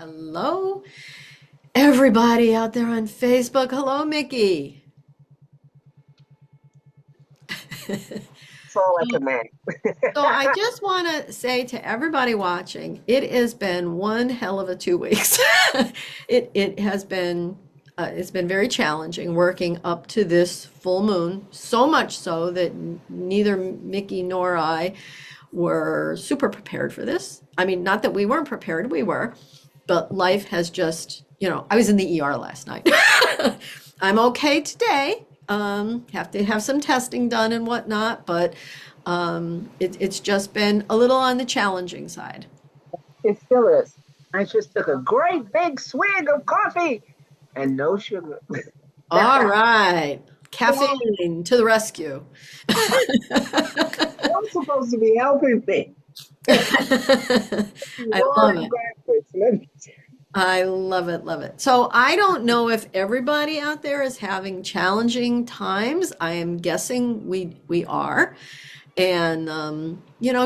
Hello, everybody out there on Facebook. Hello, Mickey. That's all I can manage. So I just want to say to everybody watching, it has been one hell of a 2 weeks. It has been it's been very challenging working up to this full moon, so much so that neither Mickey nor I were super prepared for this. I mean, not that we weren't prepared, we were, but life has just, I was in the ER last night. I'm okay today. Have to have some testing done and whatnot, but it's just been a little on the challenging side. It still is. I just took a great big swig of coffee and no sugar. All That right, was caffeine to the rescue. supposed to be helping me. I love Roaring it. backwards. Let me tell I love it, love it. So I don't know if everybody out there is having challenging times. I am guessing we are. And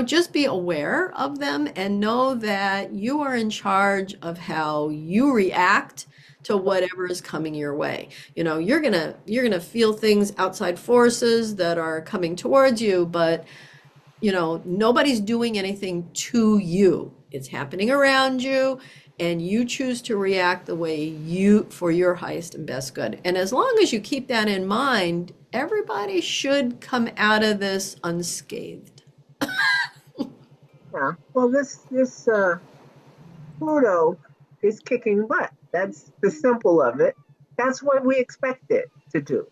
just be aware of them and know that you are in charge of how you react to whatever is coming your way. You're gonna feel things, outside forces that are coming towards you, but nobody's doing anything to you. It's happening around you, and you choose to react the way for your highest and best good. And as long as you keep that in mind, everybody should come out of this unscathed. you. Well, this Pluto is kicking butt. That's the simple of it. That's what we expect it to do.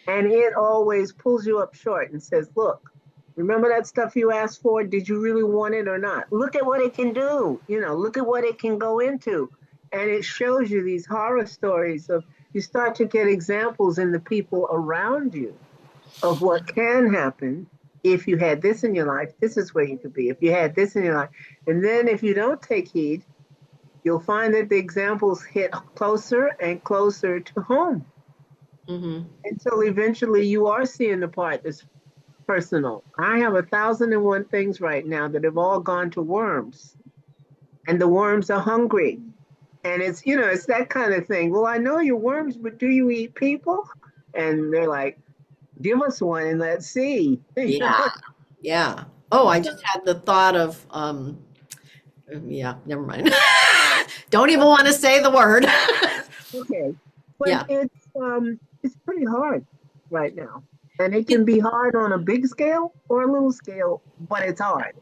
And it always pulls you up short and says, look, remember that stuff you asked for? Did you really want it or not? Look at what it can do. Look at what it can go into. And it shows you these horror stories of you start to get examples in the people around you of what can happen if you had this in your life. This is where you could be. If you had this in your life. And then if you don't take heed, you'll find that the examples hit closer and closer to home Hmm. until eventually you are seeing the part that's personal. I have 1,001 things right now that have all gone to worms, and the worms are hungry. And it's that kind of thing. Well, I know you're worms, but do you eat people? And they're like, give us one and let's see. Yeah, yeah. Oh, I just had the thought of, yeah, never mind. Don't even want to say the word. Okay, but Yeah. it's pretty hard right now, and it can be hard on a big scale or a little scale, but it's hard.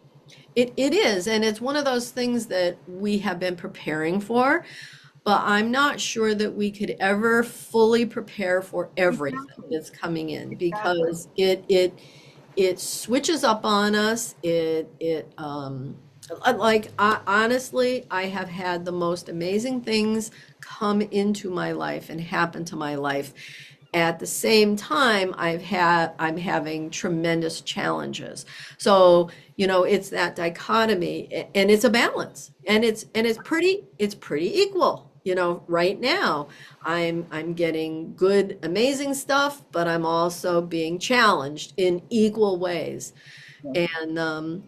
It is, and it's one of those things that we have been preparing for, but I'm not sure that we could ever fully prepare for everything Exactly. that's coming in Exactly. because it switches up on us. Honestly, I have had the most amazing things come into my life and happen to my life. At the same time, I'm having tremendous challenges. So, it's that dichotomy, and it's a balance. And it's pretty equal. Right now, I'm getting good, amazing stuff, but I'm also being challenged in equal ways. And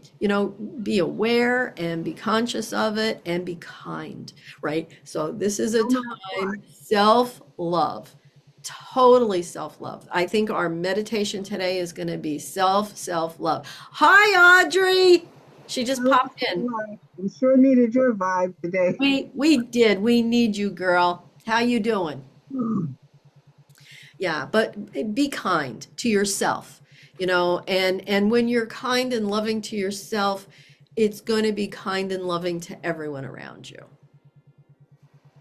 be aware and be conscious of it and be kind, right? So this is a No matter what. time, self-love, totally self-love. I think our meditation today is going to be self-love. Hi, Audrey. She just Well, popped in. we sure needed your vibe today. We did. We need you, girl. How you doing? Yeah, but be kind to yourself, and when you're kind and loving to yourself, it's going to be kind and loving to everyone around you.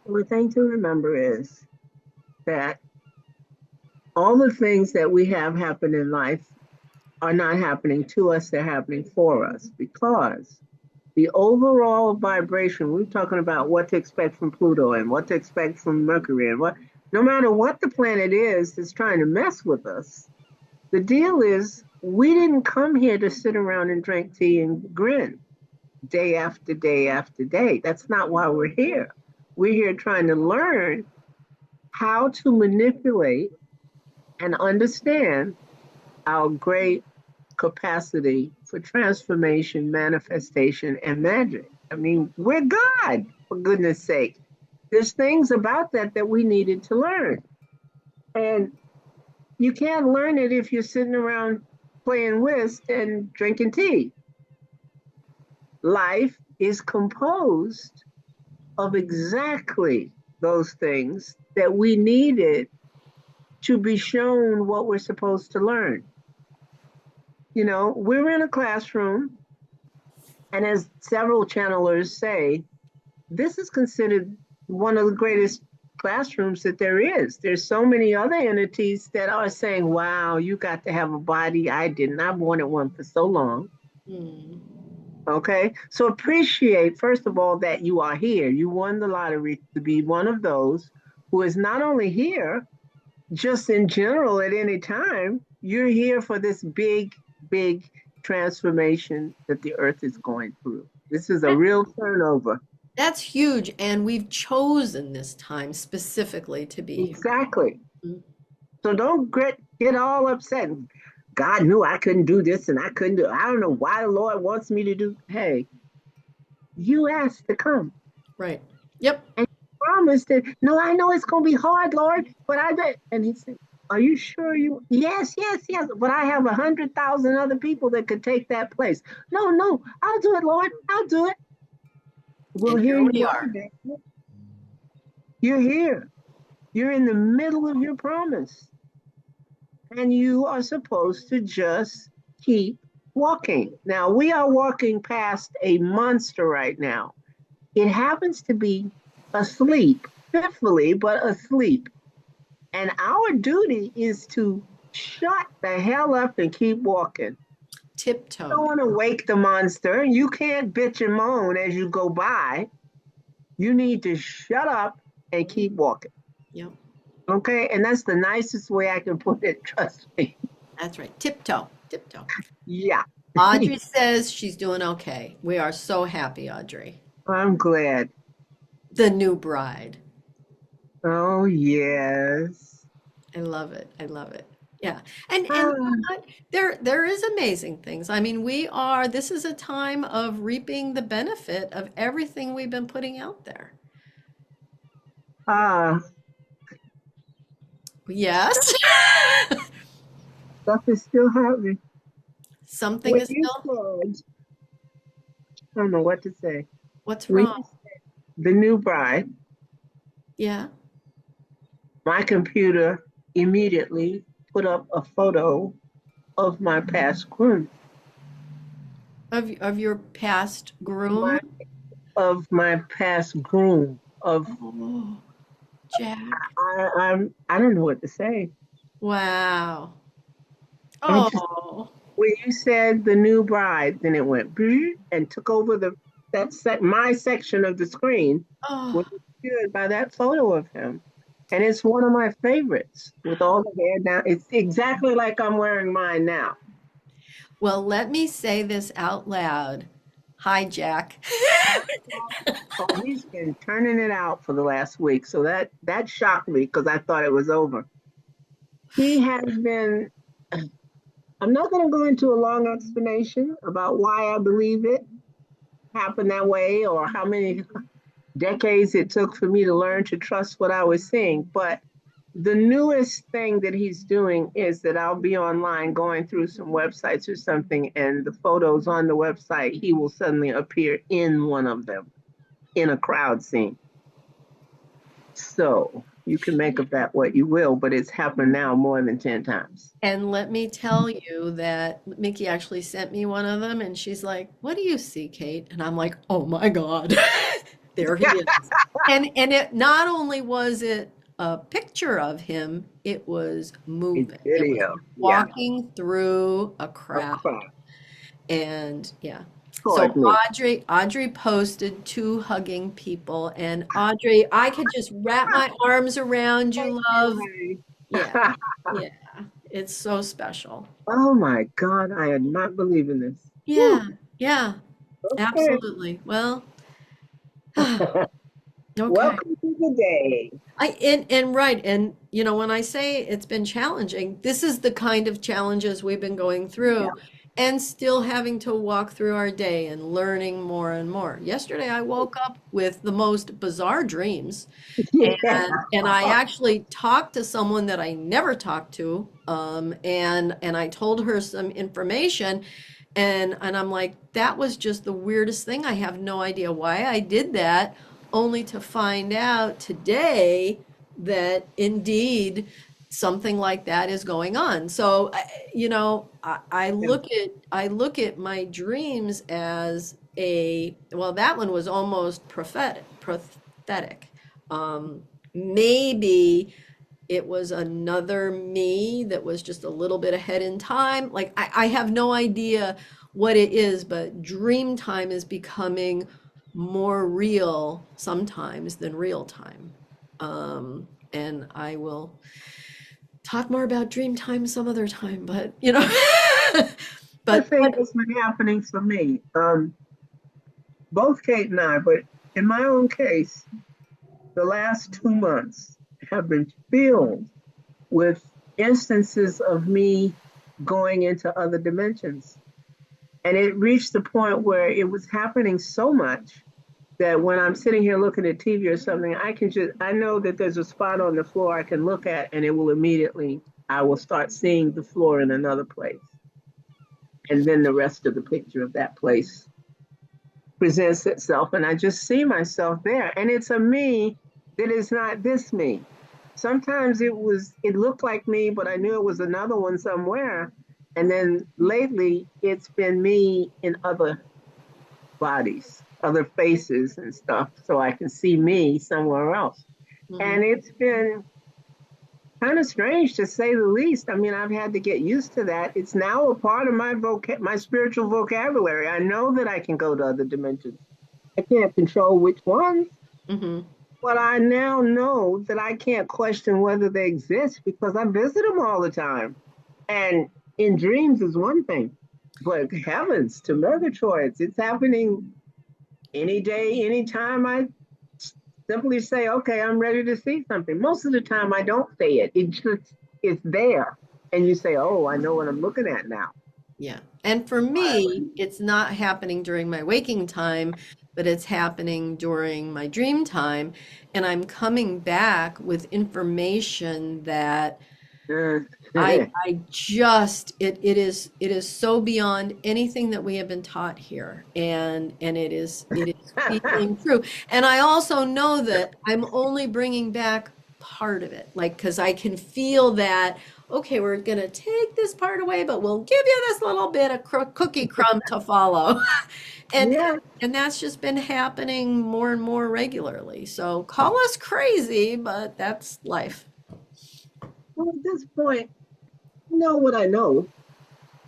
The thing to remember is that all the things that we have happen in life are not happening to us, they're happening for us because the overall vibration, we're talking about what to expect from Pluto and what to expect from Mercury and what, no matter what the planet is that's trying to mess with us, the deal is we didn't come here to sit around and drink tea and grin day after day after day. That's not why we're here. We're here trying to learn how to manipulate and understand our great capacity for transformation, manifestation, and magic. I mean, we're God. for goodness sake. There's things about that that we needed to learn. And you can't learn it if you're sitting around playing whist and drinking tea. Life is composed of exactly those things that we needed to be shown what we're supposed to learn. You know, we're in a classroom, and as several channelers say, this is considered one of the greatest classrooms that there is. There's so many other entities that are saying, wow, you got to have a body. I didn't. I've wanted one for so long. Hmm. Okay. So appreciate, first of all, that you are here. You won the lottery to be one of those who is not only here, just in general at any time, you're here for this big, big transformation that the earth is going through. This is a real turnover. That's huge, and we've chosen this time specifically to be here. Exactly. Mm. So don't get all upset. God knew I couldn't do this and I couldn't do. I don't know why the Lord wants me to do. Hey, you asked to come Right. Yep. and promised it. No, I know it's going to be hard, Lord, but I bet. And he said, "Are you sure you? Yes, yes, yes. But I have 100,000 other people that could take that place. No, no, I'll do it, Lord. I'll do it. Well, And here here we you are, are. baby. You're here. You're in the middle of your promise. And you are supposed to just keep walking. Now, we are walking past a monster right now. It happens to be asleep, fitfully, but asleep. And our duty is to shut the hell up and keep walking. You don't Tiptoe. want to wake the monster. You can't bitch and moan as you go by. You need to shut up and keep walking. Yep. Okay? And that's the nicest way I can put it. Trust me. That's right. Tiptoe. Tiptoe. Yeah. Audrey says she's doing okay. We are so happy, Audrey. I'm glad. The new bride. Oh, yes. I love it. I love it. Yeah. And you know Ah, what? There is amazing things. I mean, this is a time of reaping the benefit of everything we've been putting out there. ah, Yes. stuff is still happening. Something When is you still, said, I don't know what to say. what's When wrong? you said the new bride, Yeah. my computer immediately put up a photo of my past groom, Of your past groom. my, of my past groom. Of Oh, Jack. I don't know what to say. Wow. I just Oh. when you said the new bride, then it went and took over my section of the screen was Oh. obscured by that photo of him. And it's one of my favorites with all the hair down. It's exactly like I'm wearing mine now. Well, let me say this out loud. Hi, Jack. Oh, he's been turning it out for the last week. So that shocked me because I thought it was over. He has been, I'm not going to go into a long explanation about why I believe it happened that way or how many decades it took for me to learn to trust what I was seeing. But the newest thing that he's doing is that I'll be online going through some websites or something, and the photos on the website, he will suddenly appear in one of them in a crowd scene. So you can make of that what you will, but it's happened now more than 10 times. And let me tell you that Mickey actually sent me one of them, and she's like, "What do you see, Kate?" And I'm like, "Oh my God, there he is." And it not only was it a picture of him, it was It's moving. It was video. Yeah. walking through a A crowd. crowd And yeah. So toward me. Audrey posted two hugging people. And Audrey, I could just wrap my arms around you, Thank love. you, Yeah. Ray. Yeah. It's so special. Oh my God, I am not believing this. Yeah. Whew. Yeah. Okay. Absolutely. Well, okay. Welcome to the day. And right, and when I say it's been challenging, this is the kind of challenges we've been going Yeah. through. and still having to walk through our day and learning more and more. Yesterday, I woke up with the most bizarre dreams, Yeah. and I actually talked to someone that I never talked to, and I told her some information, and I'm like, that was just the weirdest thing. I have no idea why I did that, only to find out today that indeed something like that is going on. So, I look at my dreams as well, that one was almost prophetic. Um, Maybe it was another me that was just a little bit ahead in time. Like I have no idea what it is, but dream time is becoming more real sometimes than real time. And I will talk more about dream time some other time, but I but think what's been happening for me, both Kate and I, but in my own case, the last 2 months have been filled with instances of me going into other dimensions. And it reached the point where it was happening so much that when I'm sitting here looking at TV or something, I know that there's a spot on the floor I can look at and I will start seeing the floor in another place. And then the rest of the picture of that place presents itself. And I just see myself there. And it's a me that is not this me. Sometimes it looked like me, but I knew it was another one somewhere. And then lately, it's been me in other bodies, other faces and stuff, so I can see me somewhere else. Mhm. And it's been kind of strange to say the least. I mean, I've had to get used to that. It's now a part of my spiritual vocabulary. I know that I can go to other dimensions. I can't control which ones, Mhm. but I now know that I can't question whether they exist because I visit them all the time. And in dreams is one thing, but heavens to Murgatroyds, it's happening any day, anytime I simply say, okay, I'm ready to see something. Most of the time I don't say it. It just it's there. And you say, oh, I know what I'm looking at now. Yeah. And for me, it's not happening during my waking time, but it's happening during my dream time. And I'm coming back with information that I just it is so beyond anything that we have been taught here. And it is feeling true. And I also know that I'm only bringing back part of it. Like, because I can feel that, okay, we're gonna take this part away, but we'll give you this little bit of cookie crumb to follow. And Yeah. and that's just been happening more and more regularly. So call us crazy, but that's life. Well, at this point, I know what I know.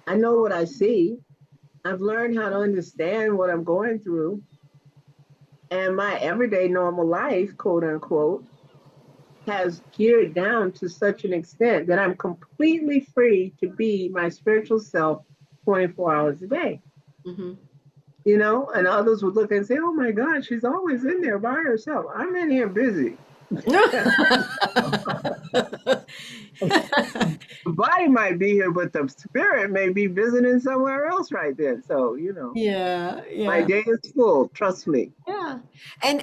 I know what I see. I've learned how to understand what I'm going through. And my everyday normal life, quote unquote, has geared down to such an extent that I'm completely free to be my spiritual self 24 hours a day. Hmm. And others would look and say, oh my God, she's always in there by herself. I'm in here busy. The body might be here, but the spirit may be visiting somewhere else right then. So, Yeah, my yeah. day is full, trust me. Yeah. And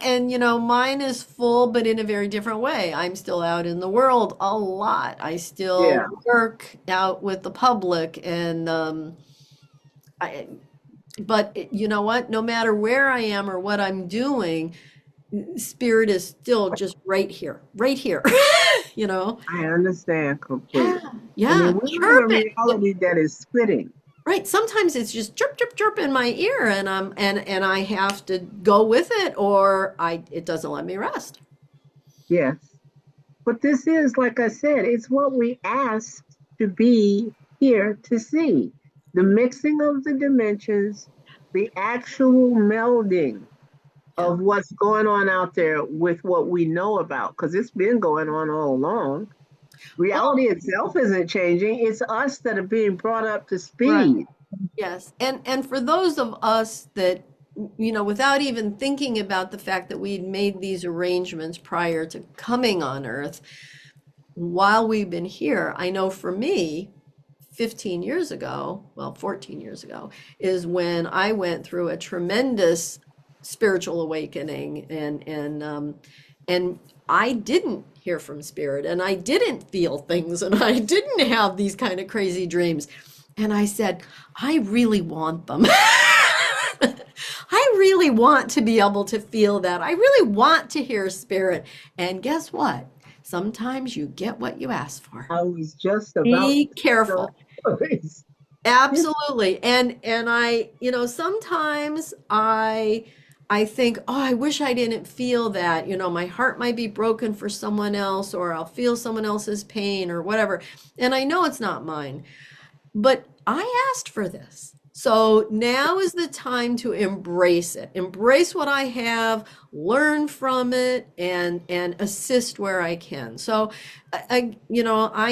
mine is full, but in a very different way. I'm still out in the world a lot. I Yeah. still work out with the public and I but you know what? No matter where I am or what I'm doing, spirit is still just right here. Right here. You know? I understand Yeah. completely. I Yeah. mean, we live in a Chirping. reality that is splitting. Right. Sometimes it's just chirp, chirp, chirp in my ear and I have to go with it or it doesn't let me rest. Yes. But this is, like I said, it's what we asked to be here to see. The mixing of the dimensions, the actual melding Yeah. of what's going on out there with what we know about, because it's been going on all along. Well, Reality itself isn't changing. It's us that are being brought up to right. speed. Yes. And for those of us that without even thinking about the fact that we'd made these arrangements prior to coming on Earth, while we've been here, I know for me, 15 years ago, well, 14 years ago, is when I went through a tremendous spiritual awakening, and I didn't hear from spirit, and I didn't feel things, and I didn't have these kind of crazy dreams. And I said, I really want them. I really want to be able to feel that. I really want to hear spirit. And guess what? Sometimes you get what you ask for. I was just about Be to careful. say, Absolutely. And I, sometimes I think, oh, I wish I didn't feel that. My heart might be broken for someone else, or I'll feel someone else's pain or whatever. And I know it's not mine. But I asked for this. So now is the time to embrace it. Embrace what I have, learn from it, and assist where I can. So I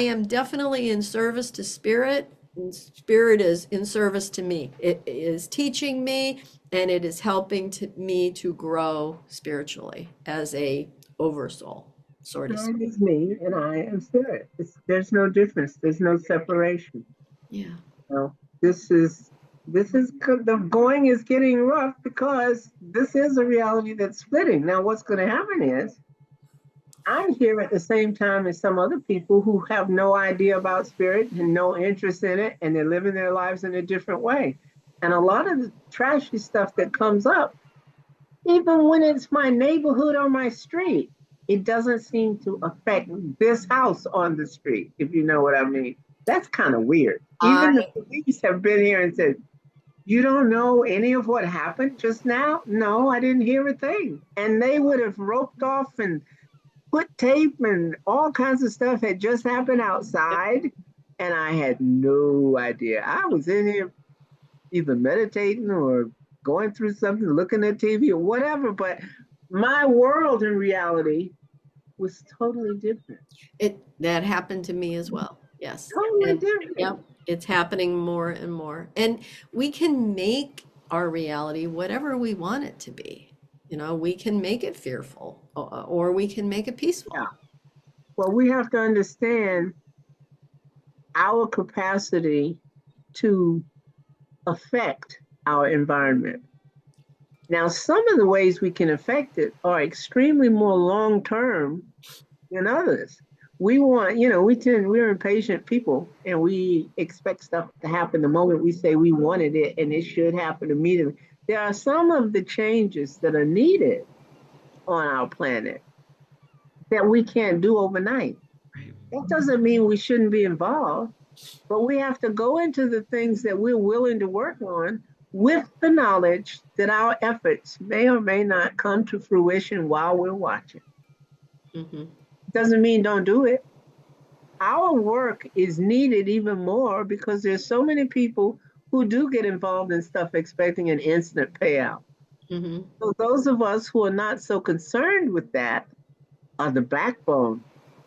am definitely in service to spirit, and spirit is in service to me. It is teaching me, and it is helping me to grow spiritually as a oversoul, sort of spirit speak. is me and I am spirit. There's no difference. There's no separation. Yeah. Know, the going is getting rough because this is a reality that's splitting. Now, what's going to happen is I'm here at the same time as some other people who have no idea about spirit and no interest in it, and they're living their lives in a different way. And a lot of the trashy stuff that comes up, even when it's my neighborhood or my street, it doesn't seem to affect this house on the street, if you know what I mean. That's kind of weird. Even the I police have been here and said, you don't know any of what happened just now? No, I didn't hear a thing. And they would have roped off and put tape and all kinds of stuff had just happened outside. And I had no idea. I was in here either meditating or going through something, looking at TV or whatever. But my world in reality was totally different. that happened to me as well. Yes. Totally And different. yep, it's happening more and more. And we can make our reality whatever we want it to be. We can make it fearful, or we can make it Yeah. peaceful. Well, we have to understand our capacity to affect our environment. Now, some of the ways we can affect it are extremely more long term than others. We're impatient people and we expect stuff to happen the moment we say we wanted it and it should happen immediately. There are some of the changes that are needed on our planet that we can't do overnight. Right. That doesn't mean we shouldn't be involved, but we have to go into the things that we're willing to work on with the knowledge that our efforts may or may not come to fruition while we're watching. Hmm. Doesn't mean don't do it. Our work is needed even more because there's so many people who do get involved in stuff expecting an instant payout. Hmm. So those of us who are not so concerned with that are the backbone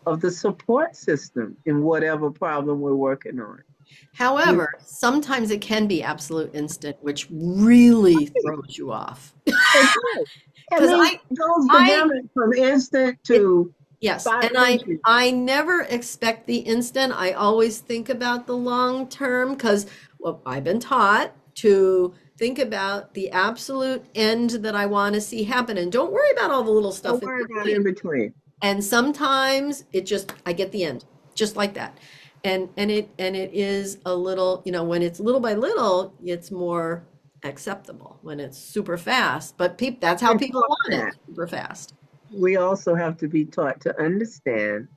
of the support system in whatever problem we're working on. You However, sometimes it can be absolute instant, which really throws you off. it does. I Because mean, it goes the I, gamut from instant it, to yes, 5 minutes. I never expect the instant. I always think about the long term because, well, I've been taught to think about the absolute end that I want to see happen, and don't worry about all the little Don't stuff in worry about it in between. between. And sometimes I get the end, just like that. And it is a little, when it's little by little, it's more acceptable when it's super fast. But that's how And people taught want it, that. super fast. We also have to be taught to understand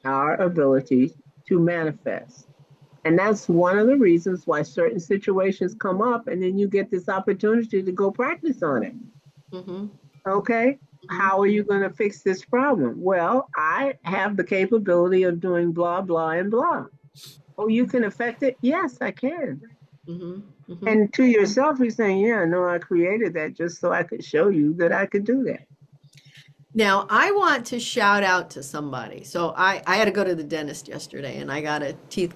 our ability to manifest. And that's one of the reasons why certain situations come up, and then you get this opportunity to go practice on it. Hmm. Okay. Hmm. How are you going to fix this problem? Well, I have the capability of doing blah, blah, and blah. Oh, you can affect it? Yes, I can. Hmm. Hmm. And to yourself, you're saying, yeah, no, I created that just so I could show you that I could do that. Now, I want to shout out to somebody. So I had to go to the dentist yesterday, and I got a teeth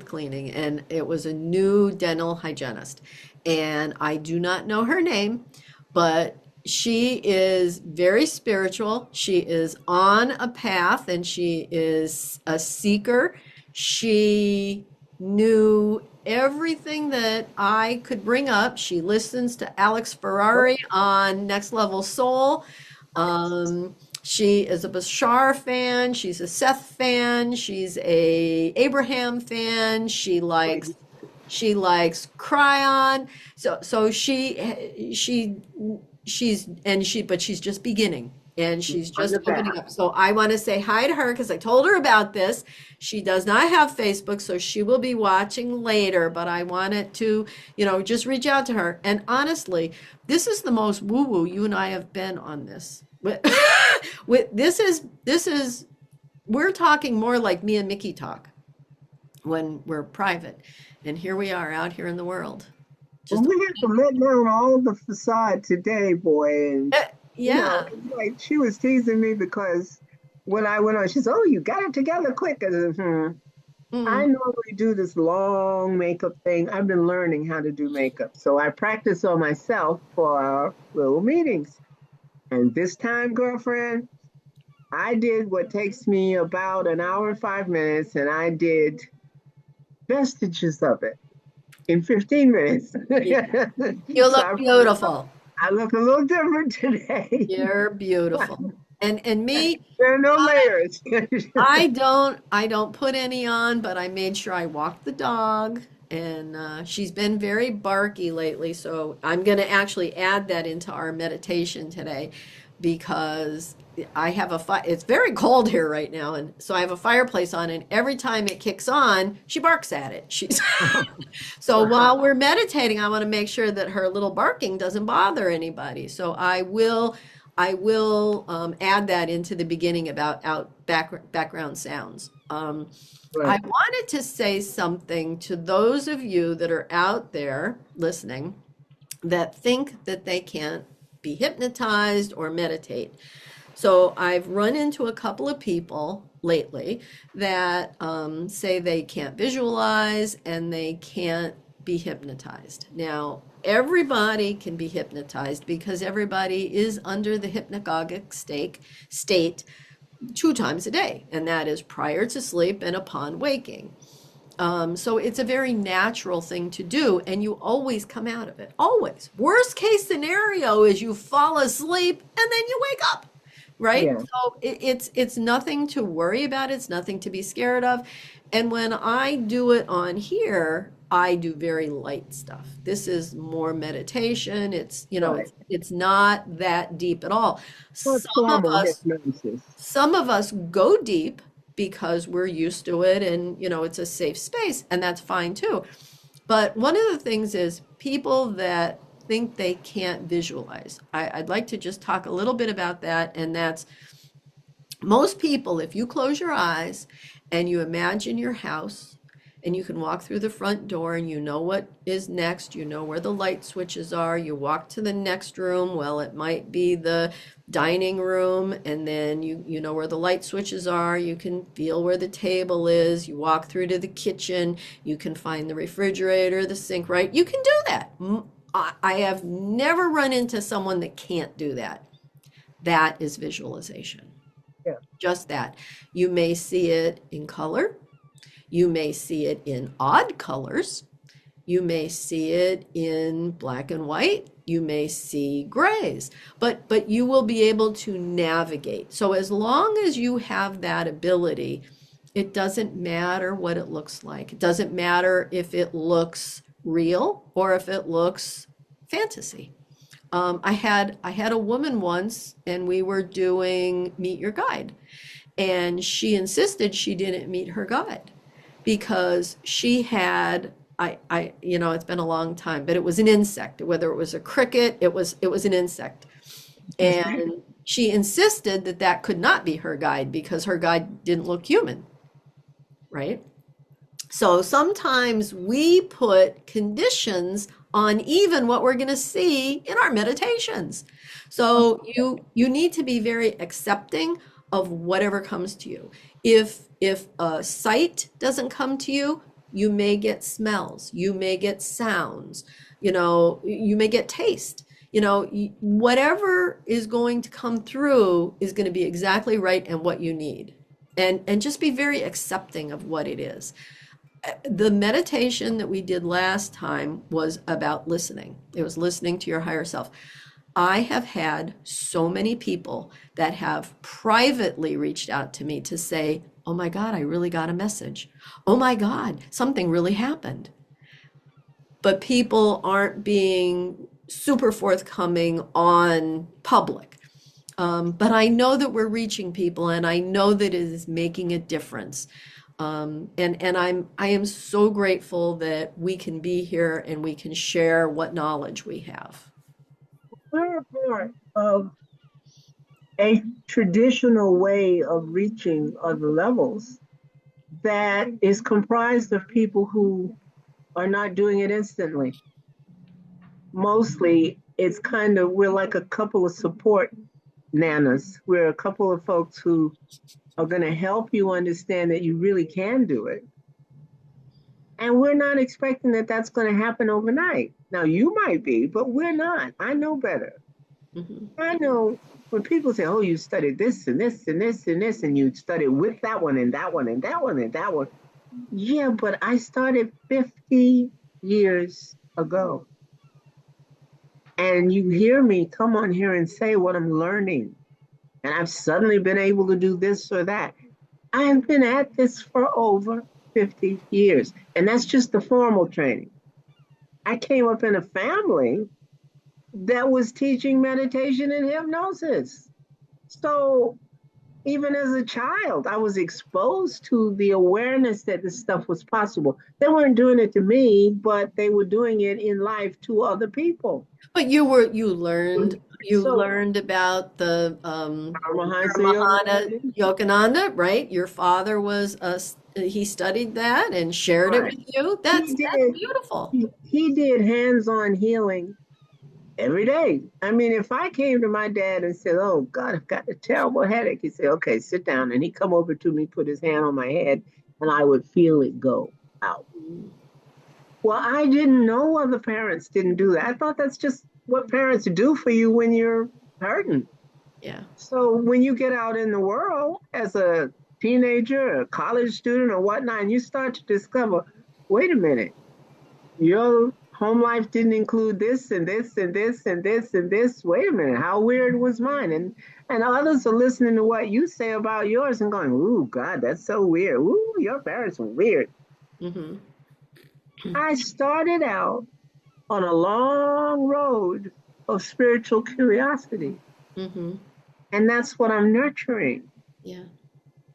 cleaning, and it was a new dental hygienist. And I do not know her name, but she is very spiritual. She is on a path, and she is a seeker. She knew everything that I could bring up. She listens to Alex Ferrari on Next Level Soul. She is a Bashar fan. She's a Seth fan. She's a Abraham fan. She likes Cryon. But she's just beginning and she's On just the opening back. up. So I want to say hi to her because I told her about this. She does not have Facebook, so she will be watching later, but I wanted to, just reach out to her. And honestly, this is the most woo-woo you and I have been on this. This is we're talking more like me and Mickey talk when we're private. And here we are out here in the world. Well, Just we had to let down all the facade today, boy. And, yeah. it's like she was teasing me because when I went on, she said, "Oh, you got it together quick." I said, I Mm. normally do this long makeup thing. I've been learning how to do makeup. So I practice on myself for our little meetings. And this time, girlfriend, I did what takes me about an hour and 5 minutes, and I did vestiges of it in 15 minutes. Yeah. You So look beautiful. I look a little different today. You're beautiful. And me, There are no layers. I don't put any on, but I made sure I walked the dog and she's been very barky lately, so I'm going to actually add that into our meditation today because I have it's very cold here right now, and so I have a fireplace on, and every time it kicks on, she barks at it. She's So while we're meditating, I want to make sure that her little barking doesn't bother anybody. So I will add that into the beginning about background sounds. I Right. wanted to say something to those of you that are out there listening that think that they can't be hypnotized or meditate. So I've run into a couple of people lately that say they can't visualize and they can't be hypnotized. Now, everybody can be hypnotized because everybody is under the hypnagogic state 2 times a day, and that is prior to sleep and upon waking. So it's a very natural thing to do, and you always come out of it. Always. Worst case scenario is you fall asleep and then you wake up, right? Yeah. So it's nothing to worry about. It's nothing to be scared of. And when I do it on here, I do very light stuff. This is more meditation. It's, Right. it's not that deep at all. What's Some of formal us hypnosis? some of us go deep because we're used to it and it's a safe space, and that's fine too. But one of the things is people that think they can't visualize. I'd like to just talk a little bit about that, and that's most people, if you close your eyes and you imagine your house and you can walk through the front door and you know what is next, you know where the light switches are, you walk to the next room, well, it might be the dining room, and then you know where the light switches are, you can feel where the table is, you walk through to the kitchen, you can find the refrigerator, the sink, right? You can do that. I have never run into someone that can't do that. That is visualization. Yeah. Just that. You may see it in color. You may see it in odd colors. You may see it in black and white. You may see grays, but you will be able to navigate. So as long as you have that ability, it doesn't matter what it looks like. It doesn't matter if it looks real or if it looks fantasy. I had a woman once, and we were doing Meet Your Guide, and she insisted she didn't meet her guide because she had it's been a long time, but it was an insect. Whether it was a cricket, it was an insect, and she insisted that that could not be her guide because her guide didn't look human, right? So sometimes we put conditions on even what we're going to see in our meditations. So you need to be very accepting of whatever comes to you. If a sight doesn't come to you, you may get smells, you may get sounds, you may get taste. Whatever is going to come through is going to be exactly right and what you need. And just be very accepting of what it is. The meditation that we did last time was about listening. It was listening to your higher self. I have had so many people that have privately reached out to me to say, "Oh my God, I really got a message. Oh my God, something really happened." But people aren't being super forthcoming on public. But I know that we're reaching people, and I know that it is making a difference. And I am so grateful that we can be here and we can share what knowledge we have. We're a part of a traditional way of reaching other levels that is comprised of people who are not doing it instantly. Mostly, it's kind of, we're like a couple of support nanas. We're a couple of folks who are going to help you understand that you really can do it. And we're not expecting that that's going to happen overnight. Now, you might be, but we're not. I know better. Mhm. I know when people say, oh, you studied this and this and this and this, and you studied with that one and that one and that one and that one. Yeah, but I started 50 years ago. And you hear me come on here and say what I'm learning. And I've suddenly been able to do this or that. I've been at this for over 50 years. And that's just the formal training. I came up in a family that was teaching meditation and hypnosis. So even as a child, I was exposed to the awareness that this stuff was possible. They weren't doing it to me, but they were doing it in life to other people. But you So, learned about the Paramahansa Paramahansa Yogananda, Yogananda, right? Your father he studied that and shared it right? with you. He That's did. beautiful. He did hands-on healing every day. I mean, if I came to my dad and said, "Oh God, I've got a terrible headache," he'd say, "Okay, sit down," and he'd come over to me, put his hand on my head, and I would feel it go out. Well, I didn't know other parents didn't do that. I thought that's just what parents do for you when you're hurting. Yeah. So when you get out in the world as a teenager, a college student, or whatnot, and you start to discover, wait a minute, your home life didn't include this and this and this and this and this. Wait a minute, how weird was mine? And others are listening to what you say about yours and going, ooh, God, that's so weird. Ooh, your parents were weird. Hmm. I started out on a long road of spiritual curiosity. Hmm. And that's what I'm nurturing. Yeah.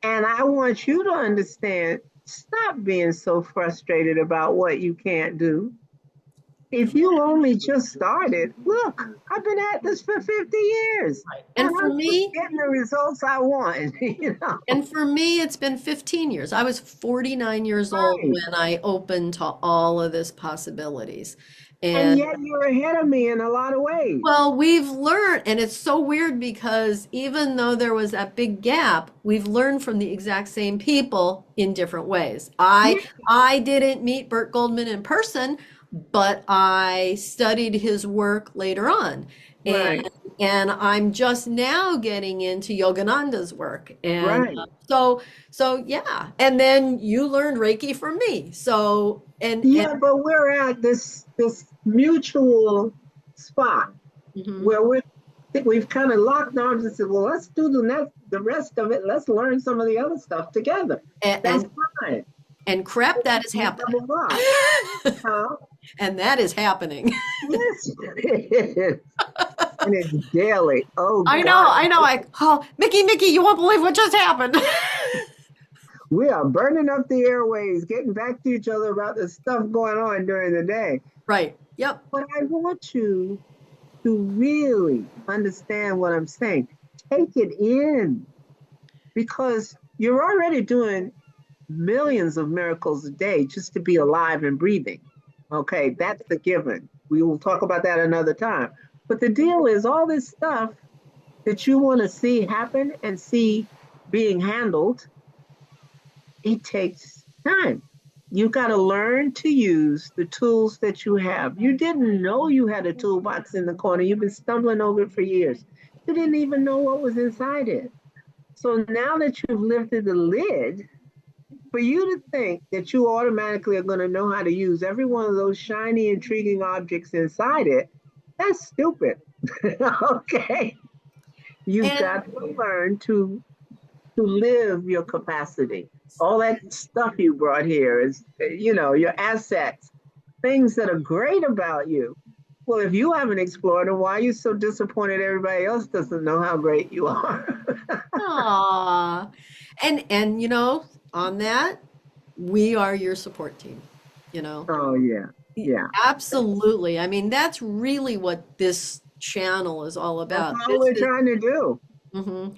And I want you to understand, stop being so frustrated about what you can't do. If you only just started, look, I've been at this for 50 years Right. and I'm still getting the results I want, you know. And for me, it's been 15 years. I was 49 years old Right. when I opened to all of this possibilities. And And yet you're ahead of me in a lot of ways. well, we've learned, and it's so weird because even though there was that big gap, we've learned from the exact same people in different ways. Yeah, I didn't meet Burt Goldman in person, but I studied his work later on. And right, and I'm just now getting into Yogananda's work. And right. so yeah. And then you learned Reiki from me. So and Yeah, but we're at this mutual spot mhm. where we've kind of locked arms and said, well, let's do the rest of it. Let's learn some of the other stuff together. and, That's and fine. and crap, that is We happening. level up. Huh? And that is happening. Yes, it is. And it's daily. Oh I know, God, I know. Oh, Mickey, you won't believe what just happened. we are burning up the airways, getting back to each other about the stuff going on during the day. Right. Yep. But I want you to really understand what I'm saying. Take it in because you're already doing millions of miracles a day just to be alive and breathing. Okay, that's the given. We will talk about that another time. But the deal is all this stuff that you want to see happen and see being handled, it takes time. You got to learn to use the tools that you have. You didn't know you had a toolbox in the corner. You've been stumbling over it for years. You didn't even know what was inside it. So now that you've lifted the lid, for you to think that you automatically are going to know how to use every one of those shiny, intriguing objects inside it, that's stupid. Okay. You've And got to learn to live your capacity. All that stuff you brought here is, your assets, things that are great about you. Well, if you haven't explored them, why are you so disappointed everybody else doesn't know how great you are? aw. And on that, we are your support team, you know. Oh, yeah. Yeah. Absolutely. I mean, that's really what this channel is all That's about. all we're trying to do.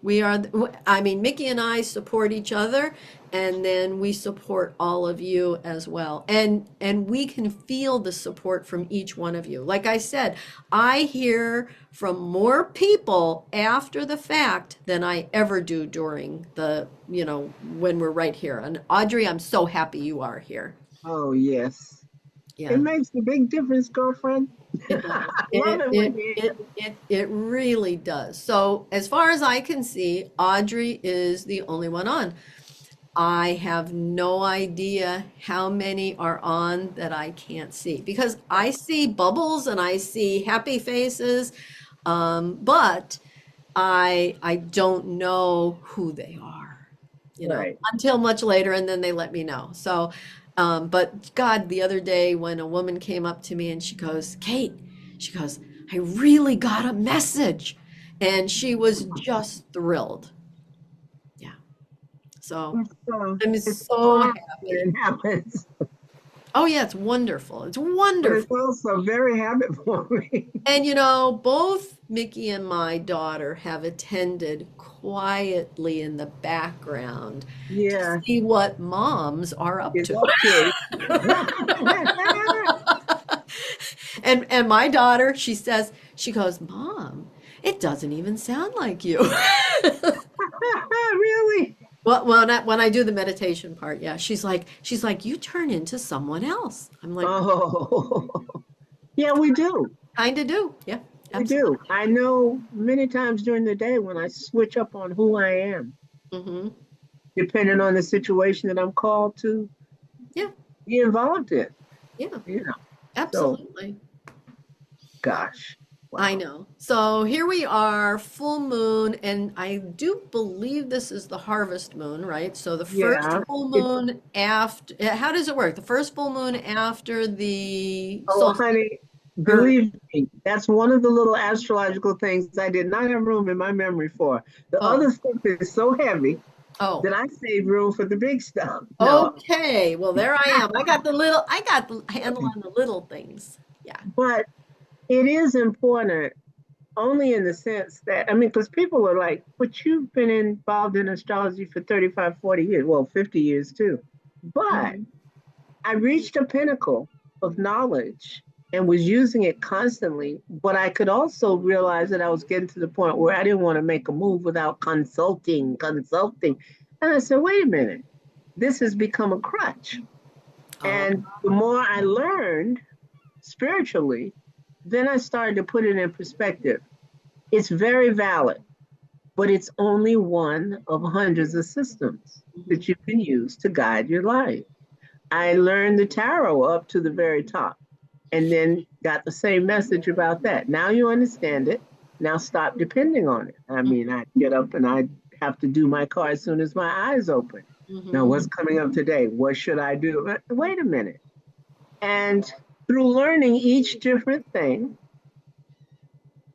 We are, I mean, Mickey and I support each other, and then we support all of you as well. And we can feel the support from each one of you. Like I said, I hear from more people after the fact than I ever do during when we're right here. And Audrey, I'm so happy you are here. Oh, yes. It Yeah. makes a big difference, girlfriend. It does. I love it when you It really does. So, as far as I can see, Audrey is the only one on. I have no idea how many are on that I can't see because I see bubbles and I see happy faces, but I don't know who they are, right. until much later, and then they let me know. So, but God, the other day when a woman came up to me and she goes, Kate, she goes, I really got a message. And she was just thrilled. Yeah. So I'm It's so fun when happy. it happens, Oh, yeah, it's wonderful. It's but it's wonderful. also very habit forming. And both Mickey and my daughter have attended quietly in the background to Yeah, see what moms are up it's to. up to. And my daughter, she goes, Mom, it doesn't even sound like you. Really? Well, when I do the meditation part, yeah, she's like, you turn into someone else. I'm like, Oh, yeah, we do. kind of do. Yeah, We absolutely. do. I know many times during the day when I switch up on who I am, Hmm. depending on the situation that I'm called to Yeah, be involved in, yeah, you know. So, absolutely. gosh, I wow. know. So here we are, full moon, and I do believe this is the harvest moon, right? So the first Yeah. full It, moon after, how does it work? The first full moon after the oh, solstice, honey, or believe me, that's one of the little astrological things I did not have room in my memory for. The oh, other stuff is so heavy oh, that I save room for the big stuff. No, okay. Well, there I am. I got the handle on the little things. Yeah. but it is important only in the sense that, I mean, because people are like, but you've been involved in astrology for 35, 40 years, well, 50 years too. But Mhm. I reached a pinnacle of knowledge and was using it constantly, but I could also realize that I was getting to the point where I didn't want to make a move without consulting. And I said, wait a minute, this has become a crutch. Oh, And the more I learned spiritually, then I started to put it in perspective. It's very valid, but it's only one of hundreds of systems mhm. that you can use to guide your life. I learned the tarot up to the very top and then got the same message about that. Now you understand it. Now stop depending on it. I mean, I get up and I have to do my card as soon as my eyes open. Now, Mhm. what's coming up today? What should I do? Wait a minute. And through learning each different thing,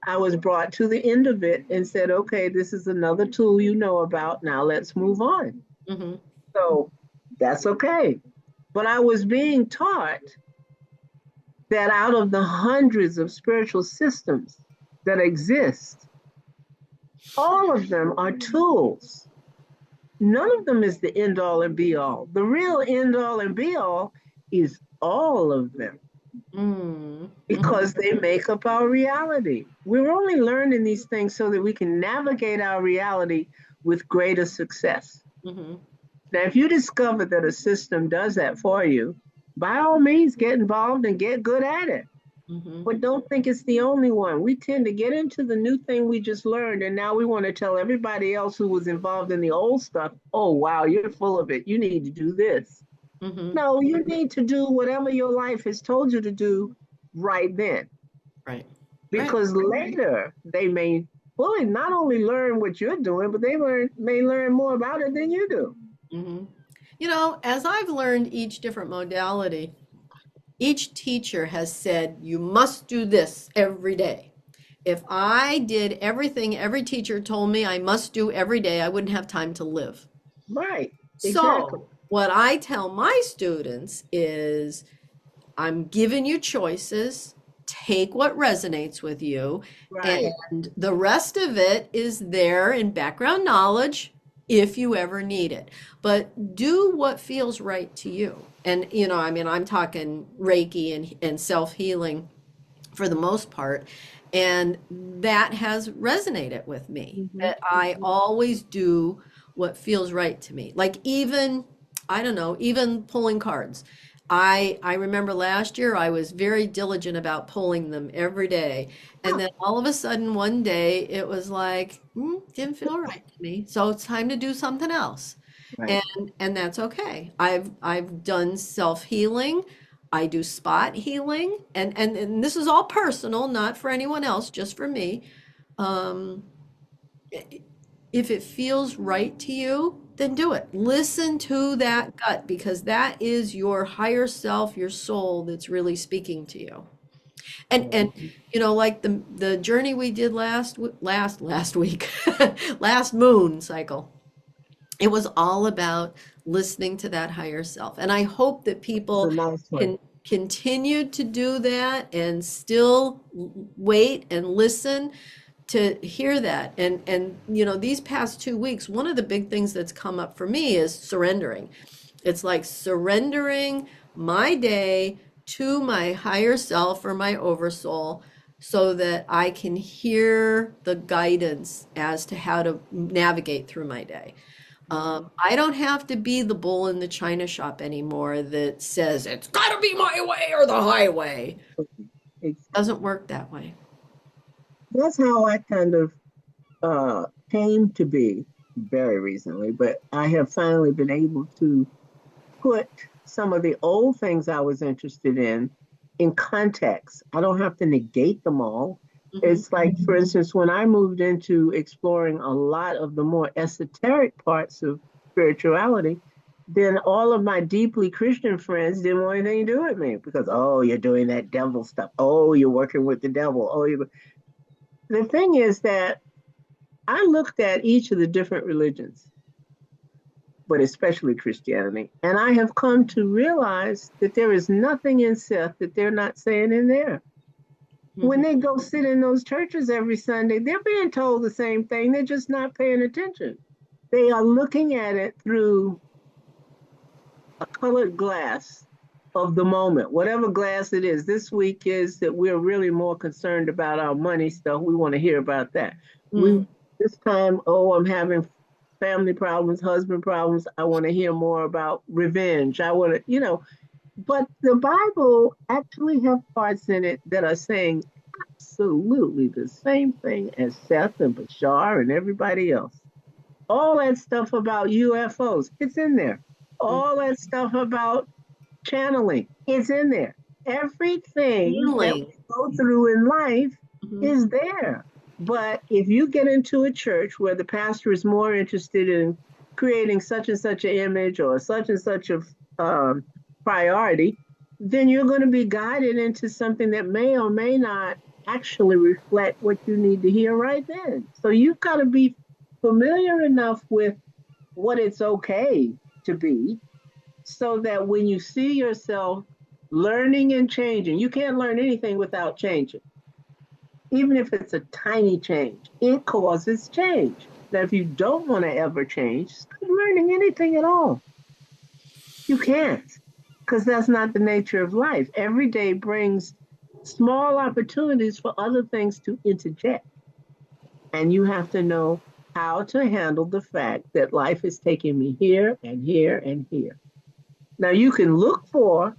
I was brought to the end of it and said, okay, this is another tool you know about. Now let's move on. Mhm. So that's okay. But I was being taught that out of the hundreds of spiritual systems that exist, all of them are tools. None of them is the end all and be all. The real end all and be all is all of them Mm. Mhm. because they make up our reality. We're only learning these things so that we can navigate our reality with greater success. Mhm. Now, if you discover that a system does that for you, by all means, get involved and get good at it. Mm-hmm. But don't think it's the only one. We tend to get into the new thing we just learned, and now we want to tell everybody else who was involved in the old stuff, oh, wow, you're full of it. You need to do this. Mm-hmm. No, you need to do whatever your life has told you to do right then. Right. Right. Because later they may fully not only learn what you're doing, but may learn more about it than you do. Mm-hmm. You know, as I've learned each different modality, each teacher has said, you must do this every day. If I did everything every teacher told me I must do every day, I wouldn't have time to live. Right. Exactly. So, what I tell my students is, I'm giving you choices. Take what resonates with you. Right. And the rest of it is there in background knowledge if you ever need it. But do what feels right to you. And, you know, I mean, I'm talking Reiki and self healing for the most part. And that has resonated with me, Mhm. that I always do what feels right to me. Like even, I don't know, even pulling cards. I remember last year I was very diligent about pulling them every day. And Oh, then all of a sudden one day it was like, didn't feel right to me. So it's time to do something else. right. And that's okay. I've done self-healing. I do spot healing, and this is all personal, not for anyone else, just for me. Um, if it feels right to you, then do it. Listen to that gut because that is your higher self, your soul that's really speaking to you. And Mhm. you know, like the journey we did last week, last moon cycle. It was all about listening to that higher self. And I hope that It's a people nice one. can continue to do that and still wait and listen to hear that. And you know, these past 2 weeks, one of the big things that's come up for me is surrendering. It's like surrendering my day to my higher self or my oversoul so that I can hear the guidance as to how to navigate through my day. I don't have to be the bull in the china shop anymore that says it's got to be my way or the highway. Exactly. Doesn't work that way. That's how I kind of came to be very recently, but I have finally been able to put some of the old things I was interested in context. I don't have to negate them all. Hmm. It's like, for instance, when I moved into exploring a lot of the more esoteric parts of spirituality, then all of my deeply Christian friends didn't want anything to do with me because, oh, you're doing that devil stuff. Oh, you're working with the devil. Oh, you. The thing is that I looked at each of the different religions, but especially Christianity. And I have come to realize that there is nothing in Seth that they're not saying in there. When Hmm. they go sit in those churches every Sunday, they're being told the same thing. They're just not paying attention. They are looking at it through a colored glass of the moment, whatever glass it is. This week is that we're really more concerned about our money stuff. We want to hear about that. We Hmm. this time, oh, I'm having family problems, husband problems. I want to hear more about revenge. I want to, but the Bible actually have parts in it that are saying absolutely the same thing as Seth and Bashar and everybody else. All that stuff about UFOs, it's in there. All that stuff about channeling, it's in there. Everything that Healing. we go through in life Hmm. is there. But if you get into a church where the pastor is more interested in creating such and such an image or such and such a um, priority, then you're going to be guided into something that may or may not actually reflect what you need to hear right then. So you've got to be familiar enough with what it's okay to be so that when you see yourself learning and changing, you can't learn anything without changing. Even if it's a tiny change, it causes change. Now, if you don't want to ever change, stop learning anything at all. You can't, because that's not the nature of life. Every day brings small opportunities for other things to interject. And you have to know how to handle the fact that life is taking me here and here and here. Now, you can look for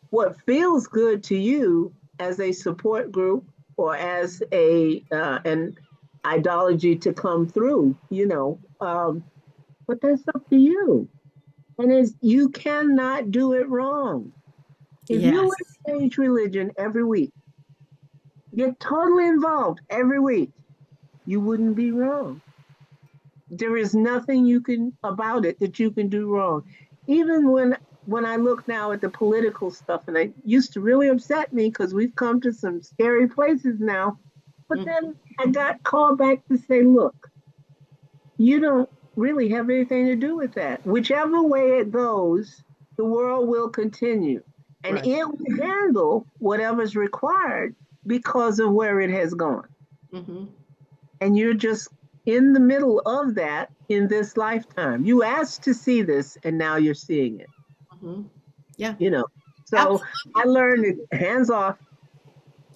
what feels good to you as a support group or as a an ideology to come through, but that's up to you. And you cannot do it wrong. If you Yes. would change religion every week, get totally involved every week, you wouldn't be wrong. There is nothing you can about it that you can do wrong. Even when I look now at the political stuff, and it used to really upset me because we've come to some scary places now. But Mhm. then I got called back to say, look, you don't really have anything to do with that. Whichever way it goes, the world will continue. And Right. it will handle whatever's required because of where it has gone. Hmm. And you're just in the middle of that in this lifetime. You asked to see this, and now you're seeing it, Hmm. Yeah. you know. So I Absolutely. learned that hands off,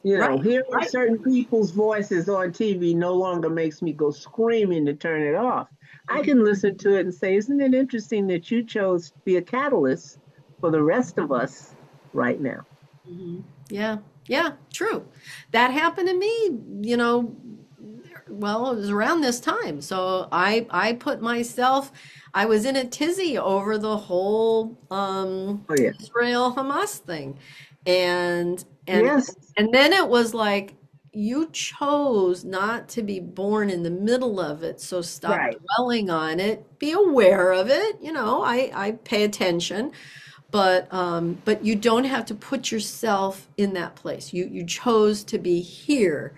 Right. hearing Right. certain people's voices on TV no longer makes me go screaming to turn it off. I Mhm. can listen to it and say, isn't it interesting that you chose to be a catalyst for the rest of us right now? Mhm. Yeah, yeah, true. That happened to me, you know, well, it was around this time. So I put myself, I was in a tizzy over the whole Oh, yeah. Israel Hamas thing. And and Yes, and then it was like you chose not to be born in the middle of it, so stop right. dwelling on it. Be aware of it, I pay attention. But you don't have to put yourself in that place. You chose to be here,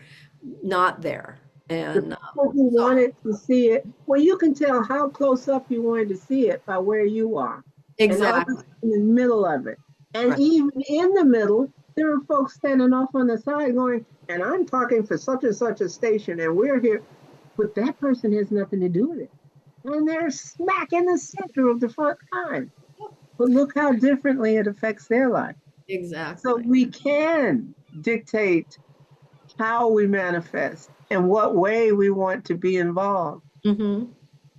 not there. The And people who so wanted to see it, well, you can tell how close up you wanted to see it by where you are, and others exactly. in the middle of it. And Right. even in the middle, there are folks standing off on the side going, and I'm talking for such and such a station, and we're here. But that person has nothing to do with it. And they're smack in the center of the front line. But look how differently it affects their life. So Exactly. we can dictate how we manifest and what way we want to be involved Hmm. to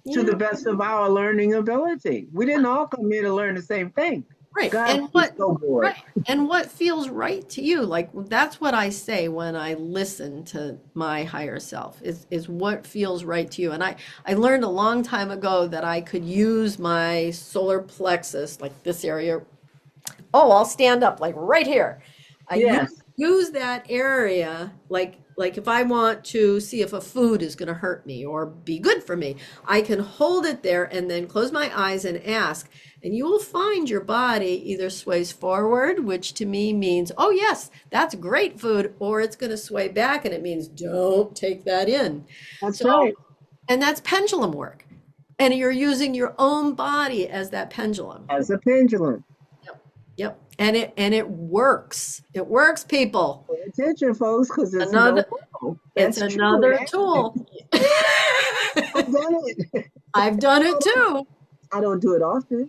Yeah. the best of our learning ability. We didn't all come here to learn the same thing. Right. God And was what so bored. right. And what feels right to you? Like that's what I say when I listen to my higher self is what feels right to you. And I learned a long time ago that I could use my solar plexus, like this area. Oh, I'll stand up like right here. I Yes, use that area like if I want to see if a food is going to hurt me or be good for me, I can hold it there and then close my eyes and ask. And you will find your body either sways forward, which to me means, oh yes, that's great food, or it's going to sway back and it means don't take that in. that's So, right. and that's pendulum work. And you're using your own body as that pendulum. As a pendulum. Yep. Yep. And it works. It works, people. Pay attention, folks, because it's no Another no. it's That's true. another tool. I've done it. I've done it too. I don't do it often.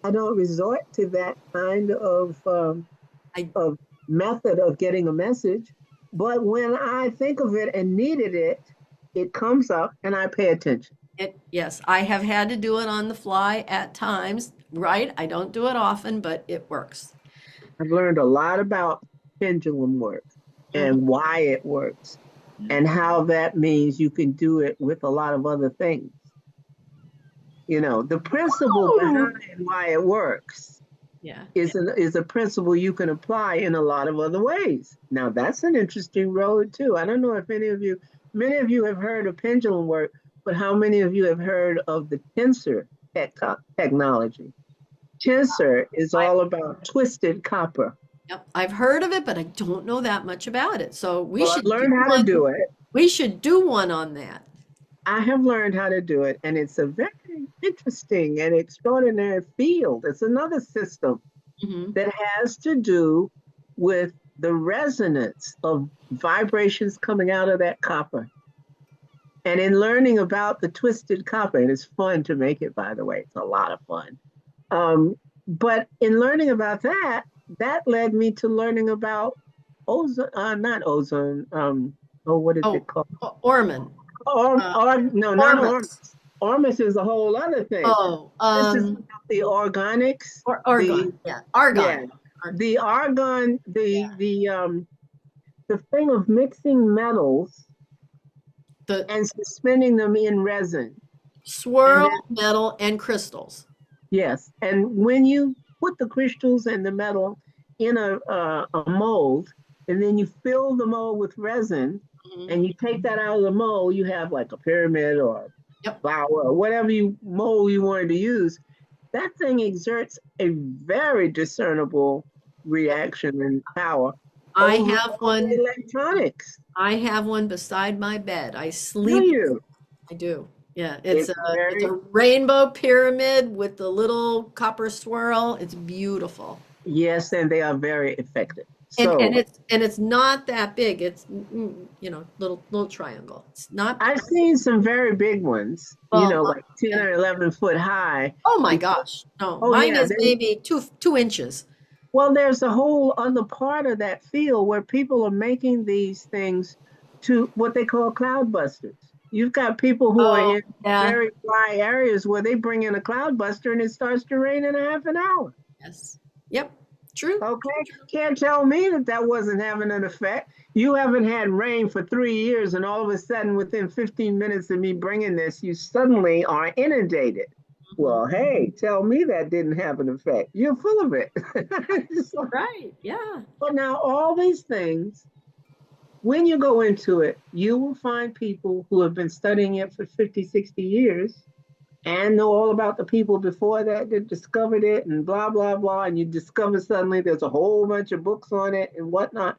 I don't resort to that kind I of method of getting a message. But when I think of it and needed it, it comes up and I pay attention. yes, I have had to do it on the fly at times, right? I don't do it often, but it works. I've learned a lot about pendulum work Mhm. and why it works and how that means you can do it with a lot of other things. The principle Ooh. behind why it works Yeah. is a principle you can apply in a lot of other ways. Now that's an interesting road too. I don't know if many of you have heard of pendulum work, but how many of you have heard of the tensor technology? Tensor is I all about twisted copper. Yep, I've heard of it, but I don't know that much about it. So we Well, I've should do learned how to one. do it. We should do one on that. I have learned how to do it, and it's a very interesting and extraordinary field. It's another system Hmm. that has to do with the resonance of vibrations coming out of that copper. And in learning about the twisted copper, and it's fun to make it, by the way, it's a lot of fun. But in learning about that, that led me to learning about ozone, not ozone. What is it Oh, called? Orman. Uh, No, not Ormus. Ormus. Ormus is a whole other thing. Oh, This is about the organics, Argon. the Yeah, yeah, argon. the argon, Yeah. the the thing of mixing metals The and suspending them in resin. And swirl, then, metal, and crystals. yes, and when you put the crystals and the metal in a mold, and then you fill the mold with resin, Mhm. and you take that out of the mold, you have like a pyramid or Yep. flower or whatever you mold you wanted to use. That thing exerts a very discernible reaction and power I over have all the one. electronics. I have one beside my bed. I Do sleep. you? I do. Yeah, It's it's a very, rainbow pyramid with the little copper swirl. It's beautiful. yes, and they are very effective. And So it's not that big. It's little triangle. It's not I've seen some very big ones, well, like 10 yeah. or 11 foot high. Oh my Because, gosh. No, oh mine yeah, is maybe two inches. well, there's a whole other part of that field where people are making these things to what they call cloud busters. You've got people who are Oh, in yeah. very dry areas where they bring in a cloud buster and it starts to rain in a half an hour. Yes. Yep. True. Okay, can't tell me that that wasn't having an effect. You haven't had rain for 3 years, and all of a sudden, within 15 minutes of me bringing this, you suddenly are inundated. Mhm. Well, hey, tell me that didn't have an effect. You're full of it. So, Right. Yeah. but now, all these things, when you go into it, you will find people who have been studying it for 50, 60 years and know all about the people before that that discovered it and blah, blah, blah. And you discover suddenly there's a whole bunch of books on it and whatnot.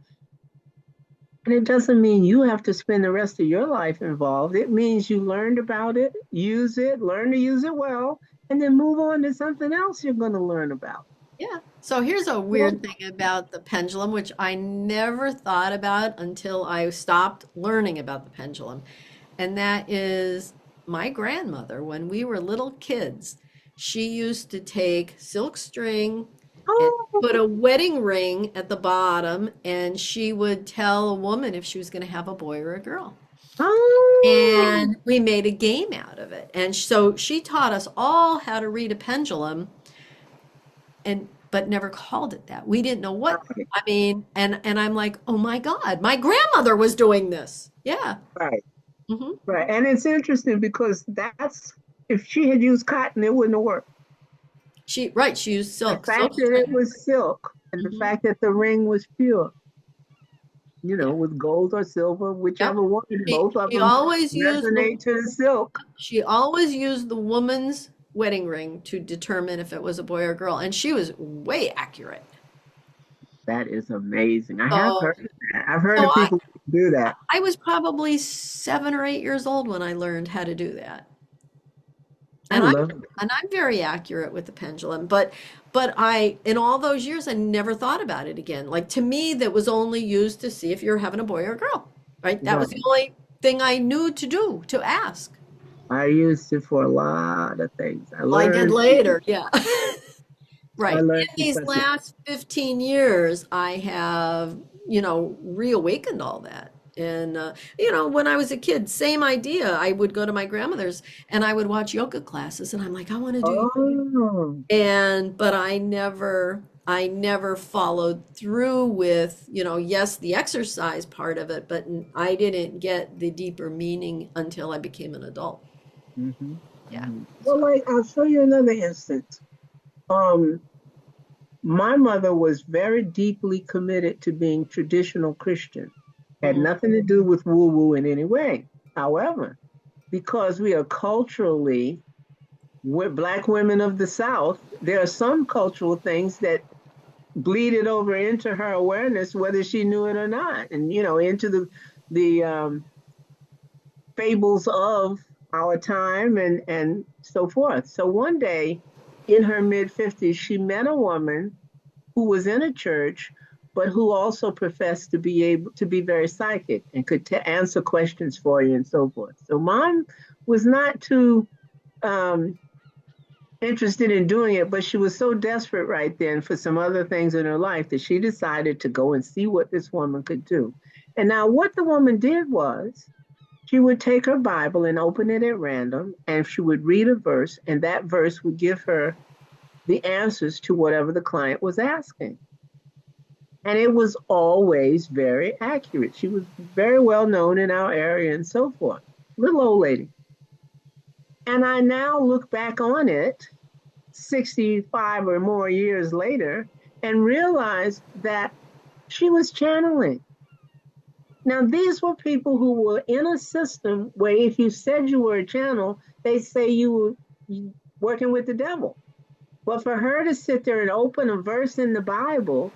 And it doesn't mean you have to spend the rest of your life involved. It means you learned about it, use it, learn to use it well, and then move on to something else you're going to learn about. Yeah. So here's a Well, weird thing about the pendulum, which I never thought about until I stopped learning about the pendulum. And that is my grandmother, when we were little kids, she used to take silk string and put oh, a wedding ring at the bottom, and she would tell a woman if she was going to have a boy or a girl. oh, And we made a game out of it. And so she taught us all how to read a pendulum and but never called it that. We didn't know what right, I mean, and I'm like, "Oh my God, my grandmother was doing this." Yeah. right, Hmm. right. And it's interesting because that's, if she had used cotton, it wouldn't have worked. She used The silk fact that it string. was silk and the Hmm. fact that the ring was pure, Yeah. with gold or silver, Yep. whichever one, She both of she them always used the resonate to the silk. she always used the woman's wedding ring to determine if it was a boy or girl, and she was way accurate. That is amazing. I have So heard of that. I've heard so of I people who do that. I was probably 7 or 8 years old when I learned how to do that. I And I'm love it. and I'm very accurate with the pendulum, but I in all those years I never thought about it again. Like to me, that was only used to see if you're having a boy or a girl, right? That was the Right. only thing I knew to do, to ask. I used it for a lot of things. Well, I did later, yeah. I Right. learned In to these touch it. last 15 years, I have, reawakened all that. And, when I was a kid, same idea. I would go to my grandmother's and I would watch yoga classes and I'm like, I want to do, Oh, but I never followed through with, yes, the exercise part of it, but I didn't get the deeper meaning until I became an adult. hmm Yeah. well, So, like I'll show you another instance. Um, my mother was very deeply committed to being traditional Christian. Had mhm. nothing to do with woo woo in any way. However, because we are culturally, we're Black women of the South, there are some cultural things that bleeded over into her awareness, whether she knew it or not, and into the fables of our time and so forth. So one day, in her mid 50s, she met a woman who was in a church, but who also professed to be able to be very psychic and could answer questions for you and so forth. So mom was not too um, interested in doing it, but she was so desperate right then for some other things in her life that she decided to go and see what this woman could do. And now, what the woman did was she would take her Bible and open it at random, and she would read a verse, and that verse would give her the answers to whatever the client was asking. And it was always very accurate. She was very well known in our area and so forth. Little old lady. And I now look back on it 65 or more years later and realize that she was channeling. Now, these were people who were in a system where if you said you were a channel, they say you were working with the devil. But for her to sit there and open a verse in the Bible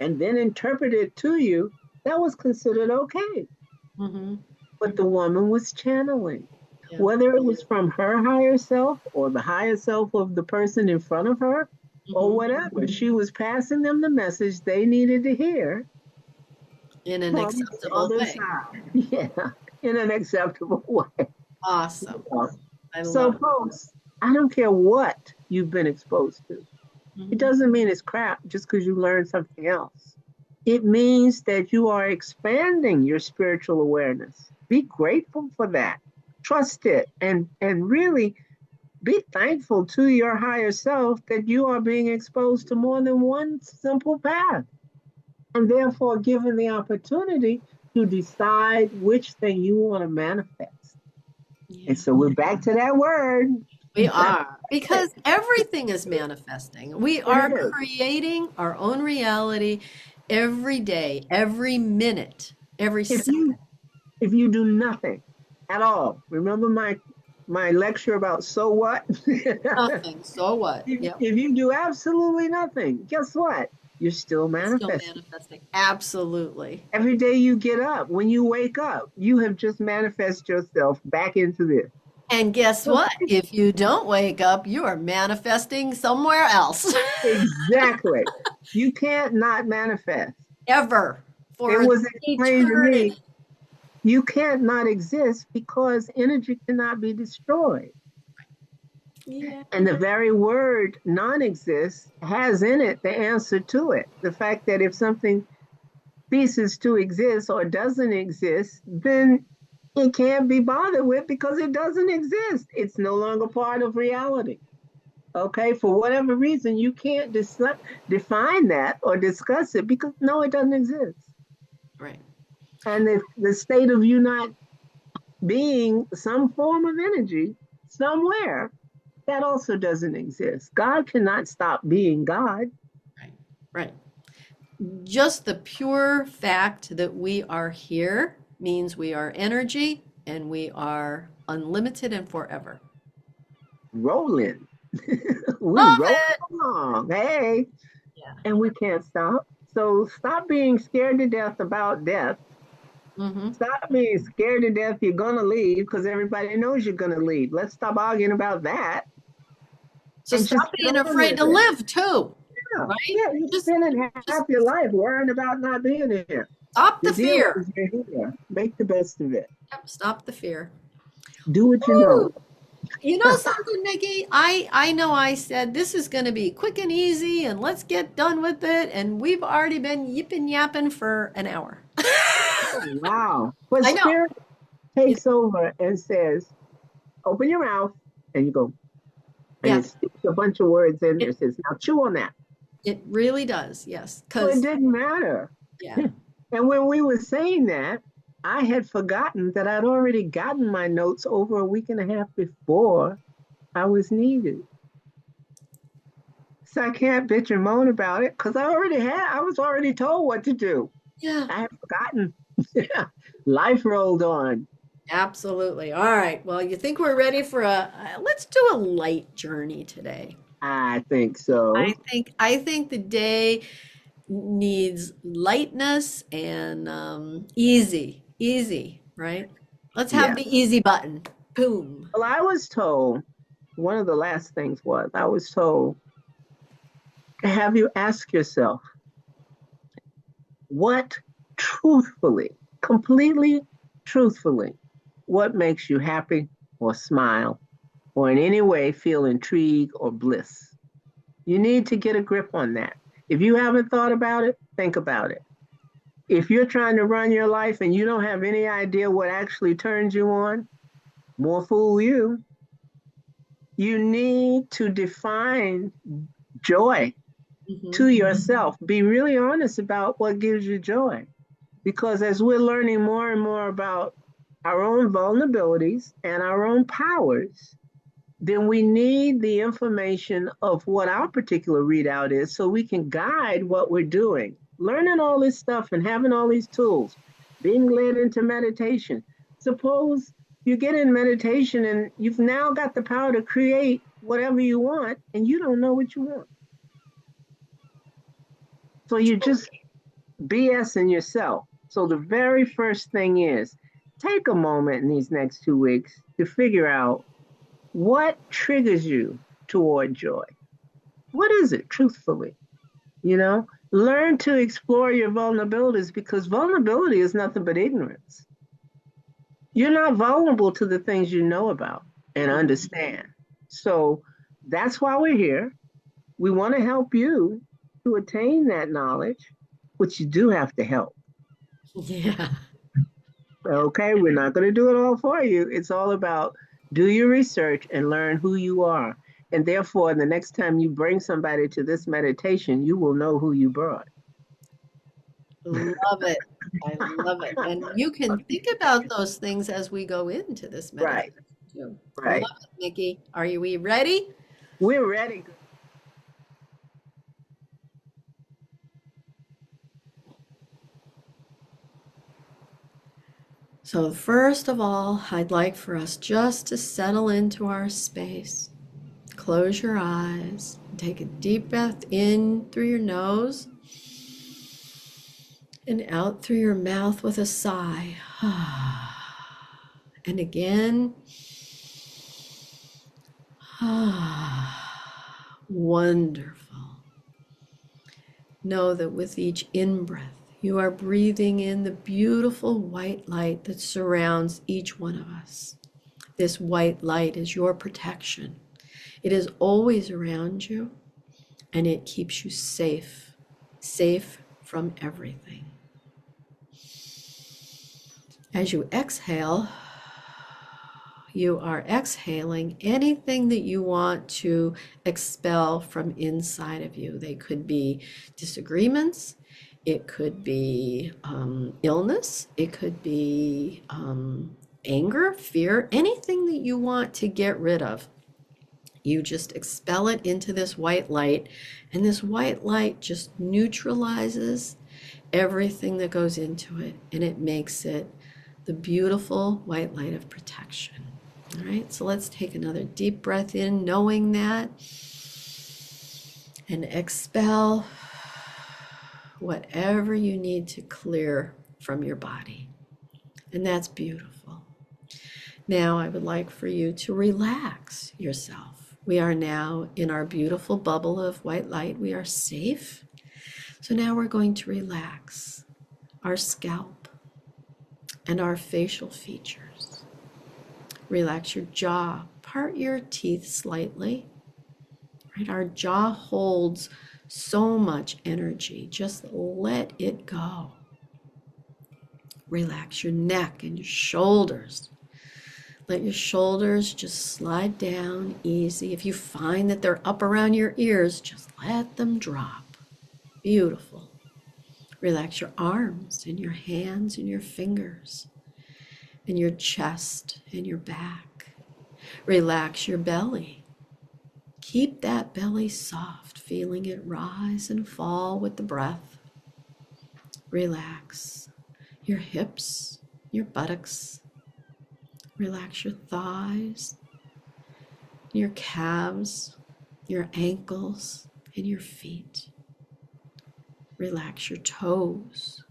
and then interpret it to you, that was considered okay. Mm-hmm. But the woman was channeling. Yeah. Whether it was from her higher self or the higher self of the person in front of her or Mm-hmm. whatever, she was passing them the message they needed to hear In an from the acceptable other way. side. Yeah, in an acceptable way. Awesome. I So, love it. folks, I don't care what you've been exposed to. It Mm-hmm. doesn't mean it's crap just because you learned something else. It means that you are expanding your spiritual awareness. Be grateful for that. Trust it and really be thankful to your higher self that you are being exposed to more than one simple path and therefore given the opportunity to decide which thing you want to manifest. And Yeah. so we're back to that word. We are, because everything is manifesting. We It are is. creating our own reality every day, every minute, every If second. you if you do nothing at all, remember my lecture about so what? Nothing. So what? Yep. If you do absolutely nothing, guess what? You're still It's still manifesting. manifesting. Absolutely. Every day you get up, when you wake up, you have just manifested yourself back into this. And guess what? If you don't wake up, you are manifesting somewhere else. Exactly. You can't not manifest. Ever. It For was explained to me eternity. you can't not exist because energy cannot be destroyed. Yeah. And the very word non exist has in it the answer to it. The fact that if something ceases to exist or doesn't exist, then it can't be bothered with because it doesn't exist. It's no longer part of reality. Okay, for whatever reason, you can't define that or discuss it because no, it doesn't exist. Right. And if the state of you not being some form of energy somewhere, that also doesn't exist. God cannot stop being God. Right. Right. Just the pure fact that we are here means we are energy and we are unlimited and forever. Rolling. We Love roll it. along. Hey, Yeah. and we can't stop. So stop being scared to death about death. Mm-hmm. Stop being scared to death you're going to leave because everybody knows you're going to leave. Let's stop arguing about that So and just stop get being on afraid with to it. live too, Yeah, right? yeah, you're Just, spending just half your life worrying about not being here. stop The the deal fear. is you're here. Make the best of it. Yep, stop the fear. Do what you know. Woo! You know something, Nikki? I know I said this is going to be quick and easy and let's get done with it. And we've already been yipping yapping for an hour. Oh, wow. But I know. spirit It, takes over and says, open your mouth, and you go, and yeah, it sticks a bunch of words in there. it, It says, now chew on that. it really does. Yes. So it Because, didn't matter. yeah. And when we were saying that, I had forgotten that I'd already gotten my notes over a week and a half before I was needed. So I can't bitch and moan about it because I was already told what to do. Yeah. I had forgotten. Life rolled on. Absolutely. All right. Well, you think we're ready for let's do a light journey today. I think so. I think the day needs lightness and easy, right? Let's have Yeah. the easy button. Boom. Well, I was told, one of the last things was, I was told to have you ask yourself, what truthfully, completely truthfully, what makes you happy or smile or in any way feel intrigue or bliss? You need to get a grip on that. If you haven't thought about it, think about it. If you're trying to run your life and you don't have any idea what actually turns you on, more fool you. You need to define joy. Mm-hmm. to yourself. Be really honest about what gives you joy. Because as we're learning more and more about our own vulnerabilities and our own powers, then we need the information of what our particular readout is so we can guide what we're doing. Learning all this stuff and having all these tools, being led into meditation. Suppose you get in meditation and you've now got the power to create whatever you want and you don't know what you want. So you just BSing yourself. So the very first thing is take a moment in these next 2 weeks to figure out what triggers you toward joy. What is it, truthfully? You know, learn to explore your vulnerabilities because vulnerability is nothing but ignorance. You're not vulnerable to the things you know about and understand. So that's why we're here. We want to help you to attain that knowledge, which you do have to help. Yeah. Okay, we're not going to do it all for you. It's all about do your research and learn who you are. And therefore, the next time you bring somebody to this meditation, you will know who you brought. Love it. I love it. And you can think about those things as we go into this Right, meditation too. Love right. it, Nikki. Are we ready? We're ready. So first of all, I'd like for us just to settle into our space. Close your eyes. Take a deep breath in through your nose and out through your mouth with a sigh. And again. Wonderful. Know that with each in-breath, you are breathing in the beautiful white light that surrounds each one of us. This white light is your protection. It is always around you, and it keeps you safe, safe from everything. As you exhale, you are exhaling anything that you want to expel from inside of you. They could be disagreements, it could be illness, it could be anger, fear, anything that you want to get rid of. You just expel it into this white light, and this white light just neutralizes everything that goes into it, and it makes it the beautiful white light of protection. All right, so let's take another deep breath in, knowing that, and expel whatever you need to clear from your body. And that's beautiful. Now I would like for you to relax yourself. We are now in our beautiful bubble of white light. We are safe. So now we're going to relax our scalp and our facial features. Relax your jaw, part your teeth slightly. Right? Our jaw holds so much energy. Just let it go. Relax your neck and your shoulders. Let your shoulders just slide down easy. If you find that they're up around your ears, just let them drop. Beautiful. Relax your arms and your hands and your fingers and your chest and your back. Relax your belly. Keep that belly soft, feeling it rise and fall with the breath. Relax your hips, your buttocks. Relax your thighs, your calves, your ankles, and your feet. Relax your toes.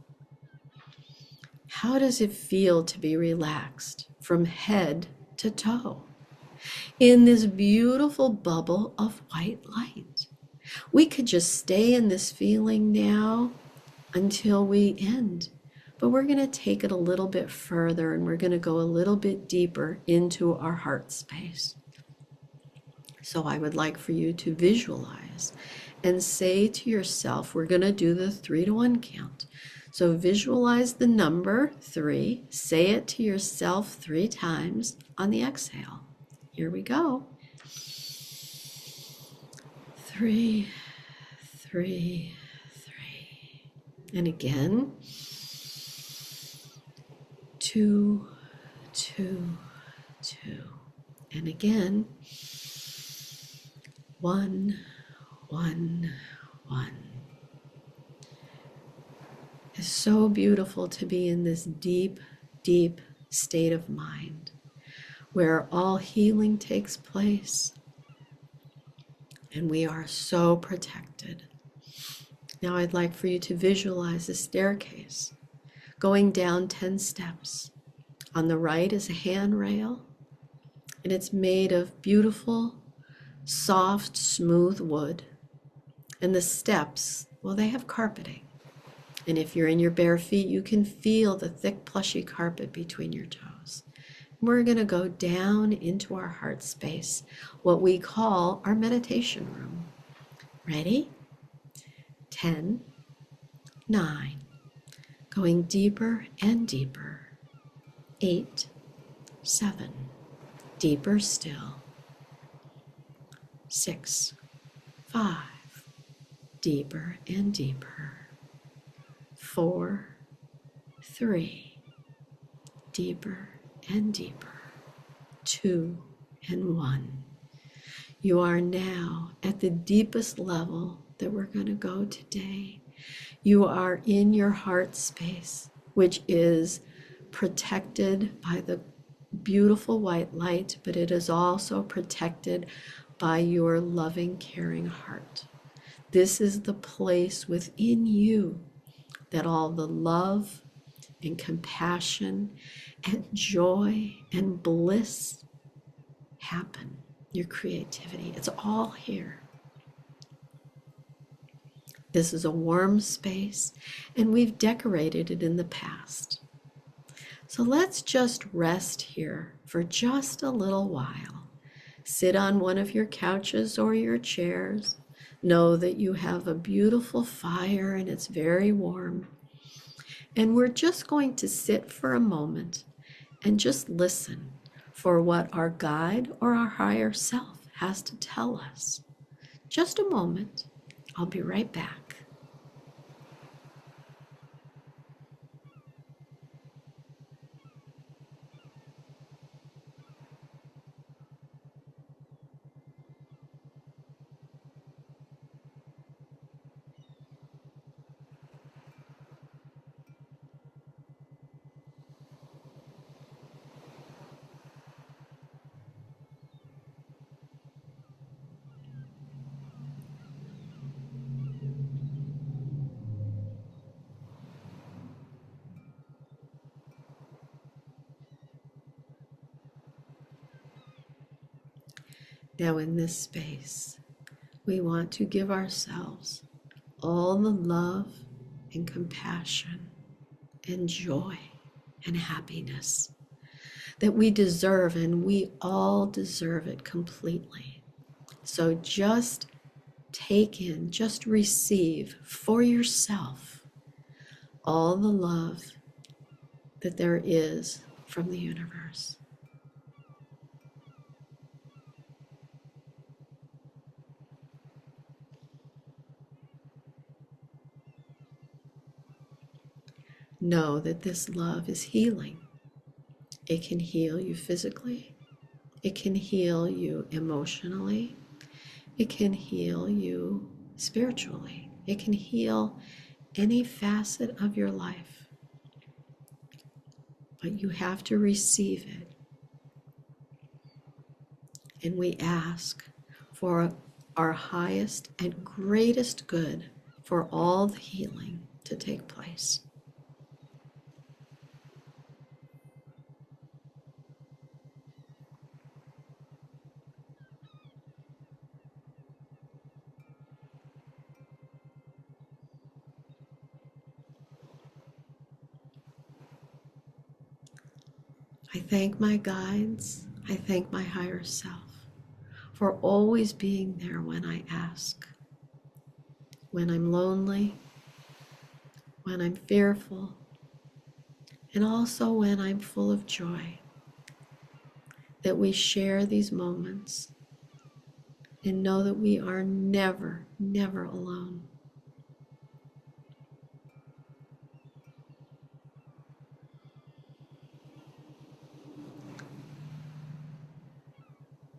How does it feel to be relaxed from head to toe in this beautiful bubble of white light? We could just stay in this feeling now until we end, but we're going to take it a little bit further and we're going to go a little bit deeper into our heart space. So I would like for you to visualize and say to yourself, we're going to do the 3 to 1 count. So visualize the number 3, say it to yourself 3 times on the exhale. Here we go. 3, 3, 3. And again, 2, 2, 2. And again, 1, 1, 1. It's so beautiful to be in this deep, deep state of mind where all healing takes place and we are so protected. Now I'd like for you to visualize a staircase going down 10 steps. On the right is a handrail, and it's made of beautiful, soft, smooth wood. And the steps, well, they have carpeting. And if you're in your bare feet, you can feel the thick, plushy carpet between your toes. We're going to go down into our heart space, what we call our meditation room. Ready? 10, 9, going deeper and deeper. 8, 7, deeper still. 6, 5, deeper and deeper. 4, 3, deeper and deeper. 2 and 1. You are now at the deepest level that we're going to go today. You are in your heart space, which is protected by the beautiful white light, but it is also protected by your loving, caring heart. This is the place within you that all the love and compassion and joy and bliss happen. Your creativity, it's all here. This is a warm space, and we've decorated it in the past. So let's just rest here for just a little while. Sit on one of your couches or your chairs. Know that you have a beautiful fire and it's very warm. And we're just going to sit for a moment and just listen for what our guide or our higher self has to tell us. Just a moment. I'll be right back. Now in this space, we want to give ourselves all the love and compassion and joy and happiness that we deserve, and we all deserve it completely. So just take in, just receive for yourself all the love that there is from the universe. Know that this love is healing. It can heal you physically. It can heal you emotionally. It can heal you spiritually. It can heal any facet of your life. But you have to receive it. And we ask for our highest and greatest good for all the healing to take place. I thank my guides. I thank my higher self for always being there when I ask, when I'm lonely, when I'm fearful, and also when I'm full of joy, that we share these moments and know that we are never, never alone.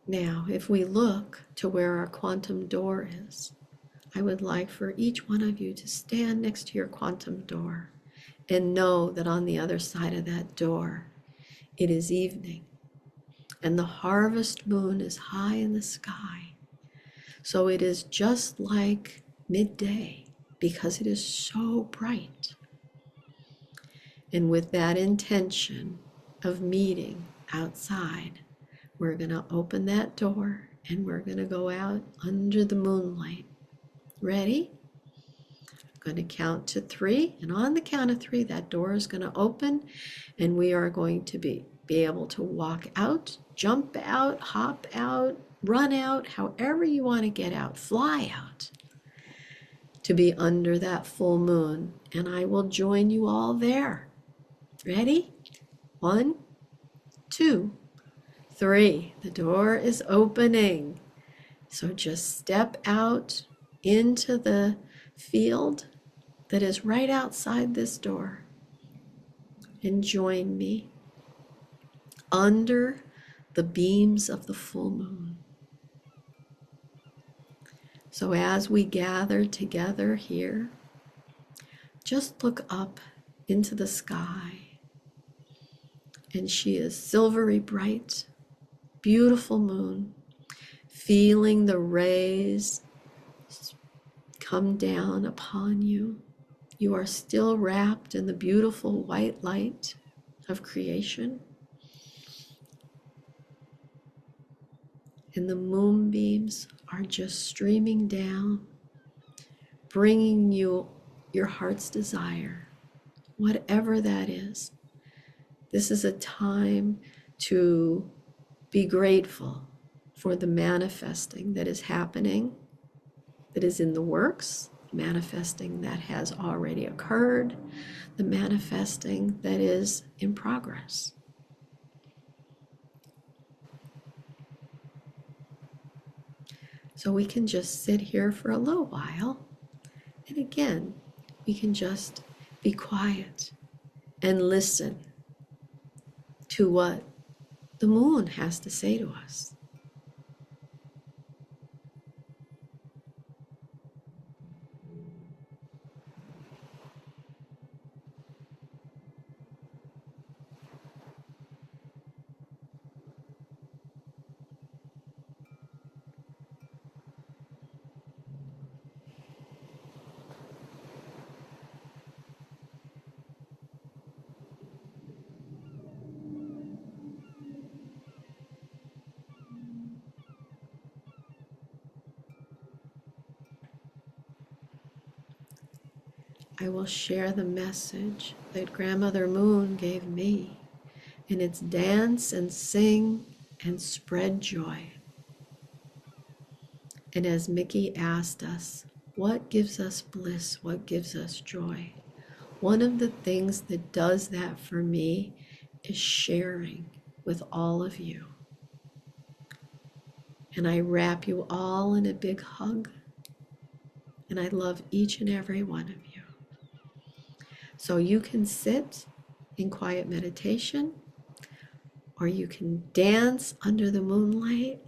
Now, if we look to where our quantum door is, I would like for each one of you to stand next to your quantum door and know that on the other side of that door, it is evening and the harvest moon is high in the sky. So it is just like midday because it is so bright. And with that intention of meeting outside, we're going to open that door and we're going to go out under the moonlight. Ready? I'm going to count to 3, and on the count of 3, that door is going to open, and we are going to be able to walk out, jump out, hop out, run out, however you want to get out, fly out, to be under that full moon, and I will join you all there. Ready? 1, 2, 3. The door is opening. So just step out into the field that is right outside this door and join me under the beams of the full moon. So as we gather together here, just look up into the sky, and she is silvery bright, beautiful moon, feeling the rays come down upon you. You are still wrapped in the beautiful white light of creation. And the moonbeams are just streaming down, bringing you your heart's desire, whatever that is. This is a time to be grateful for the manifesting that is happening, that is in the works, manifesting that has already occurred, the manifesting that is in progress. So we can just sit here for a little while, and again, we can just be quiet and listen to what the moon has to say to us. I will share the message that Grandmother Moon gave me, and it's dance and sing and spread joy. And as Mickey asked us, what gives us bliss? What gives us joy? One of the things that does that for me is sharing with all of you. And I wrap you all in a big hug, and I love each and every one of you. So you can sit in quiet meditation, or you can dance under the moonlight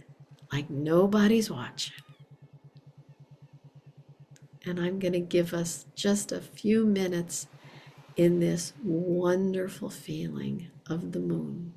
like nobody's watching. And I'm going to give us just a few minutes in this wonderful feeling of the moon.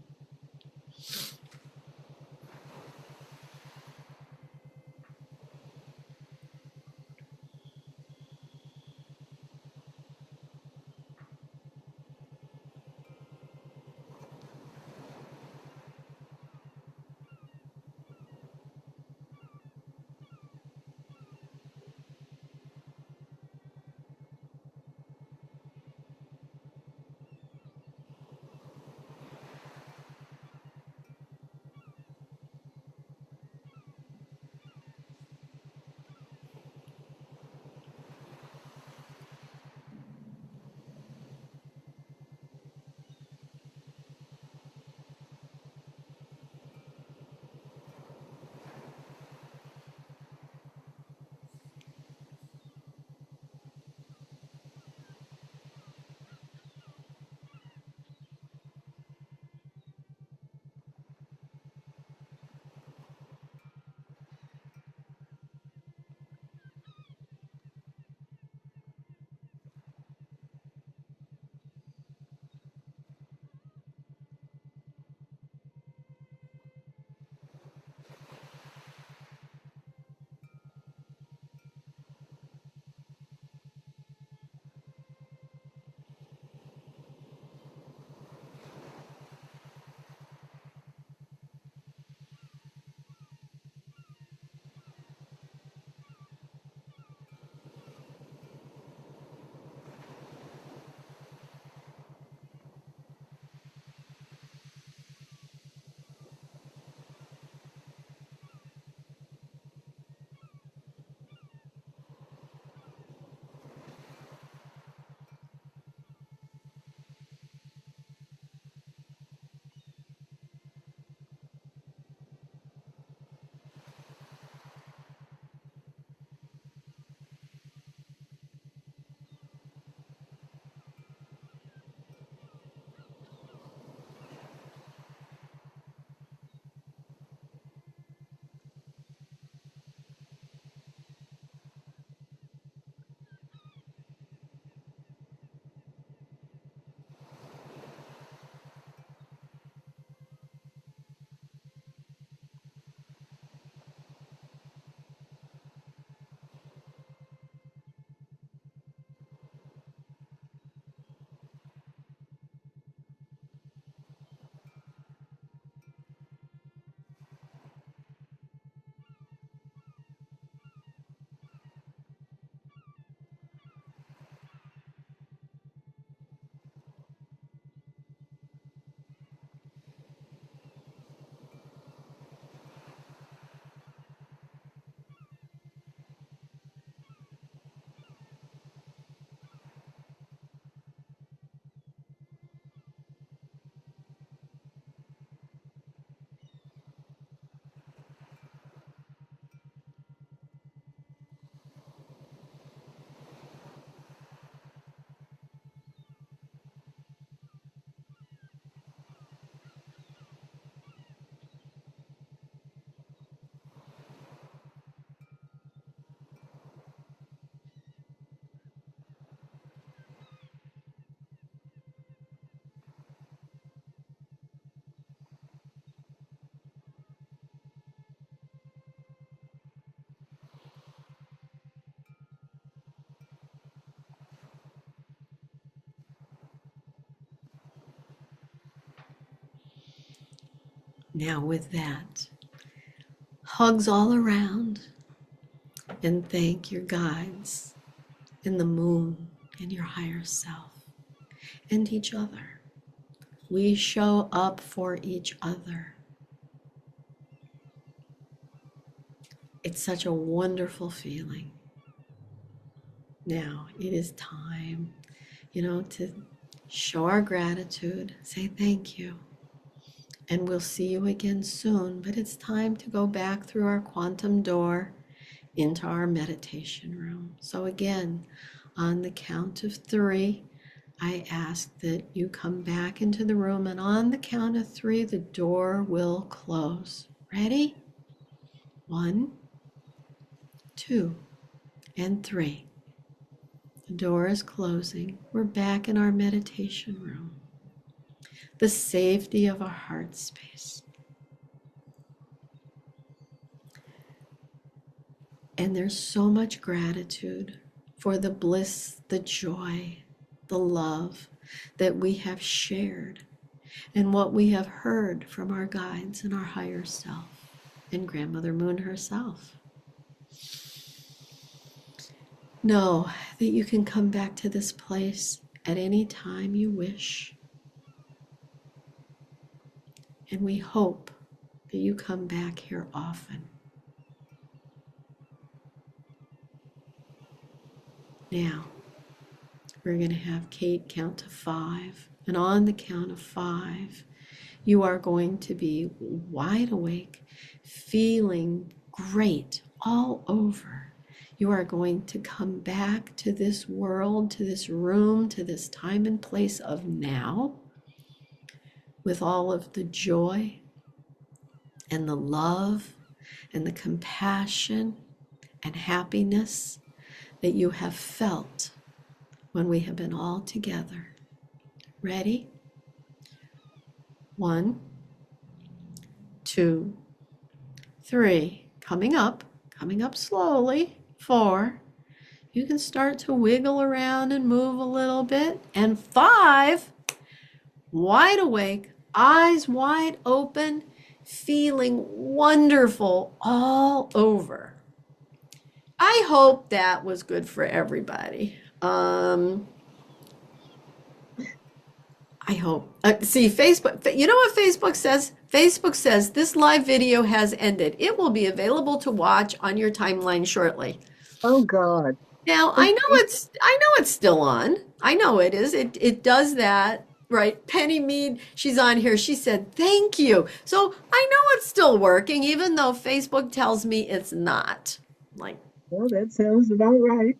Now with that, hugs all around, and thank your guides and the moon and your higher self and each other. We show up for each other. It's such a wonderful feeling. Now it is time, to show our gratitude, say thank you. And we'll see you again soon, but it's time to go back through our quantum door into our meditation room. So again, on the count of 3, I ask that you come back into the room, and on the count of 3, the door will close. Ready? 1, 2, and 3. The door is closing. We're back in our meditation room. The safety of our heart space. And there's so much gratitude for the bliss, the joy, the love that we have shared and what we have heard from our guides and our higher self and Grandmother Moon herself. Know that you can come back to this place at any time you wish. And we hope that you come back here often. Now, we're going to have Kate count to 5. And on the count of 5, you are going to be wide awake, feeling great all over. You are going to come back to this world, to this room, to this time and place of now, with all of the joy and the love and the compassion and happiness that you have felt when we have been all together. Ready? 1, 2, 3. Coming up slowly. 4. You can start to wiggle around and move a little bit. And 5, wide awake, eyes wide open, feeling wonderful all over. I hope that was good for everybody. I hope. See, Facebook, you know what Facebook says? Facebook says this live video has ended. It will be available to watch on your timeline shortly. Oh God. Now, I know it's still on. I know it is. It does that, right? Penny Mead, she's on here. She said, "Thank you." So, I know it's still working even though Facebook tells me it's not. Like, well, that sounds about right.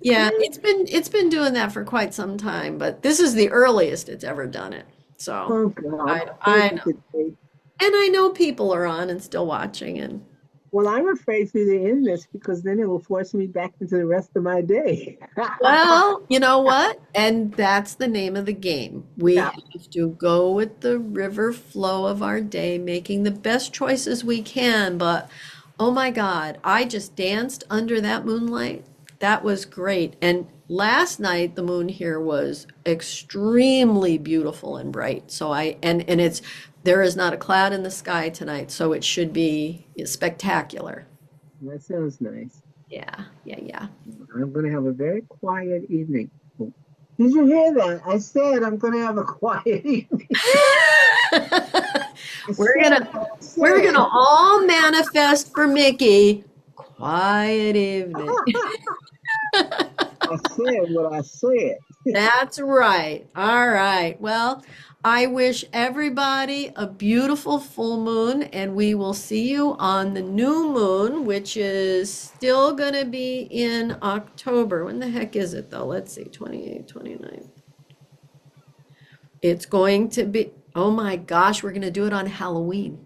yeah, it's been doing that for quite some time, but this is the earliest it's ever done it. So Oh God. I know. And I know people are on and still watching and Well, I'm afraid for you to end this because then it will force me back into the rest of my day. well, you know what? And that's the name of the game. We Yeah. have to go with the river flow of our day, making the best choices we can. But oh my God, I just danced under that moonlight. That was great. And last night the moon here was extremely beautiful and bright. So and it's there is not a cloud in the sky tonight, so it should be spectacular. That sounds nice. Yeah, yeah, yeah. I'm going to have a very quiet evening. Did you hear that? I said I'm going to have a quiet evening. We're gonna all manifest for Mickey. Quiet evening. I said what I said. That's right. All right. Well, I wish everybody a beautiful full moon, and we will see you on the new moon, which is still going to be in October. When the heck is it, though? Let's see, 28, 29. It's going to be, oh my gosh, we're going to do it on Halloween.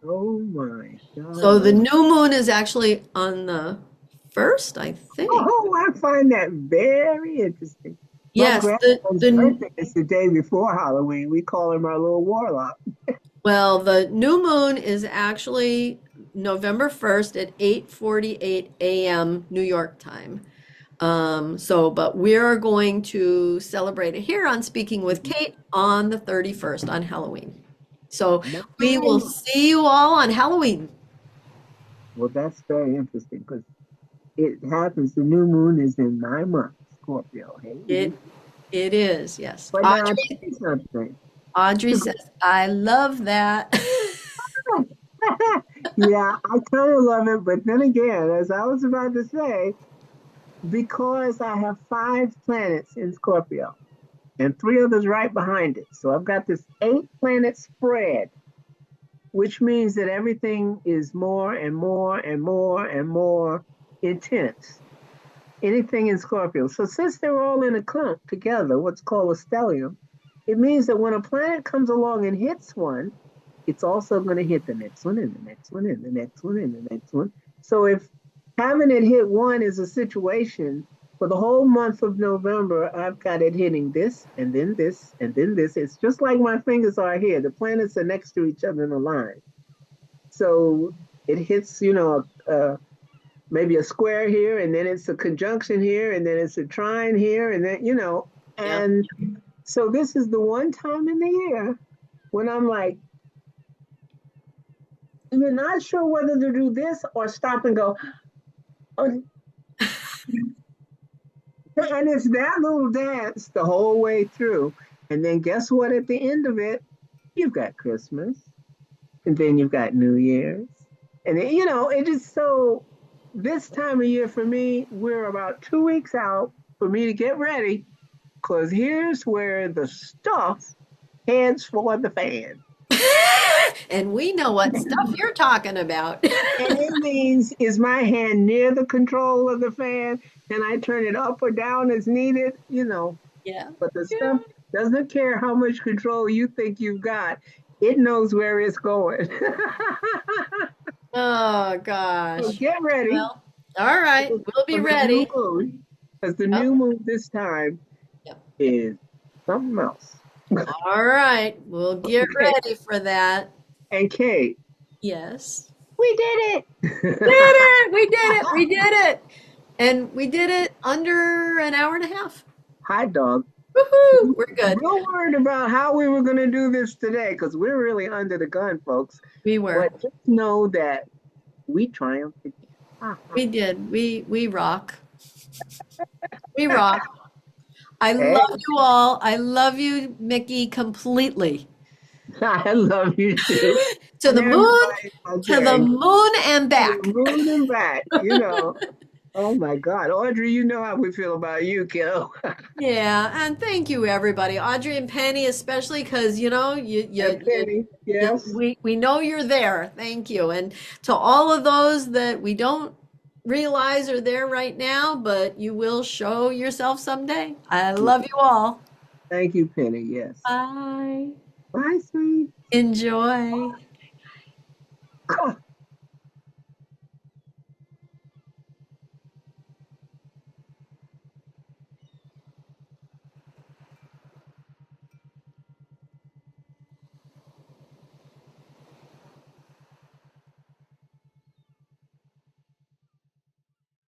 Oh my God. So the new moon is actually on the 1st, I think. Oh, I find that very interesting. Yes, My grandson's birthday is the day before Halloween. We call him our little warlock. well, the new moon is actually November 1st at 8:48 a.m. New York time. But we're going to celebrate it here on Speaking with Kate on the 31st on Halloween. So we will Nice. see you all on Halloween. Well, that's very interesting because it happens. The new moon is in 9 months, Scorpio. Hey, It it is, yes. but now I'll tell Audrey you something. Audrey To says, I love that. go- yeah, I kind of love it, but then again, as I was about to say, because I have 5 planets in Scorpio and 3 others right behind it, so I've got this 8 planet spread, which means that everything is more and more and more and more intense. Anything in Scorpio. So since they're all in a clump together, what's called a stellium, it means that when a planet comes along and hits one, it's also going to hit the next one and the next one and the next one and the next one. So if having it hit one is a situation, for the whole month of November, I've got it hitting this and then this and then this. It's just like my fingers are here. The planets are next to each other in a line. So it hits, maybe a square here, and then it's a conjunction here, and then it's a trine here, and then, Yep. and so this is the one time in the year when I'm like, you're not sure whether to do this or stop and go, oh, and it's that little dance the whole way through. And then guess what? At the end of it, you've got Christmas, and then you've got New Year's. And then, it is so, this time of year for me, we're about 2 weeks out for me to get ready. Because here's where the stuff heads for the fan. And we know what stuff you're talking about. And it means, is my hand near the control of the fan? Can I turn it up or down as needed? Yeah. But the Yeah. stuff doesn't care how much control you think you've got. It knows where it's going. Oh So gosh. get ready Well, all right. We'll be for the new ready. moon. Because the Yep. new moon this time Yep. is something else. All right. We'll get Okay. ready for that. And Kate, Yes. we did Did it. it. We did it. We did it. And we did it under an hour and a half. Hi, dog. Woohoo. We're good. Real worried about how we were going to do this today because we're really under the gun, folks. We were. But just know that we triumphed again. We did. We rock. We rock. I Hey, love you all. I love you, Mickey, completely. I love you too. To And the moon, everybody out to there, the to moon and the back. moon and back. Oh my God. Audrey, you know how we feel about you, kiddo. Yeah, and thank you everybody, Audrey and Penny especially because And Penny, yes. we know you're there. Thank you, and to all of those that we don't realize are there right now, but you will show yourself someday. I love you all. Thank you, Penny. Yes. Bye. Bye, sweet. Enjoy.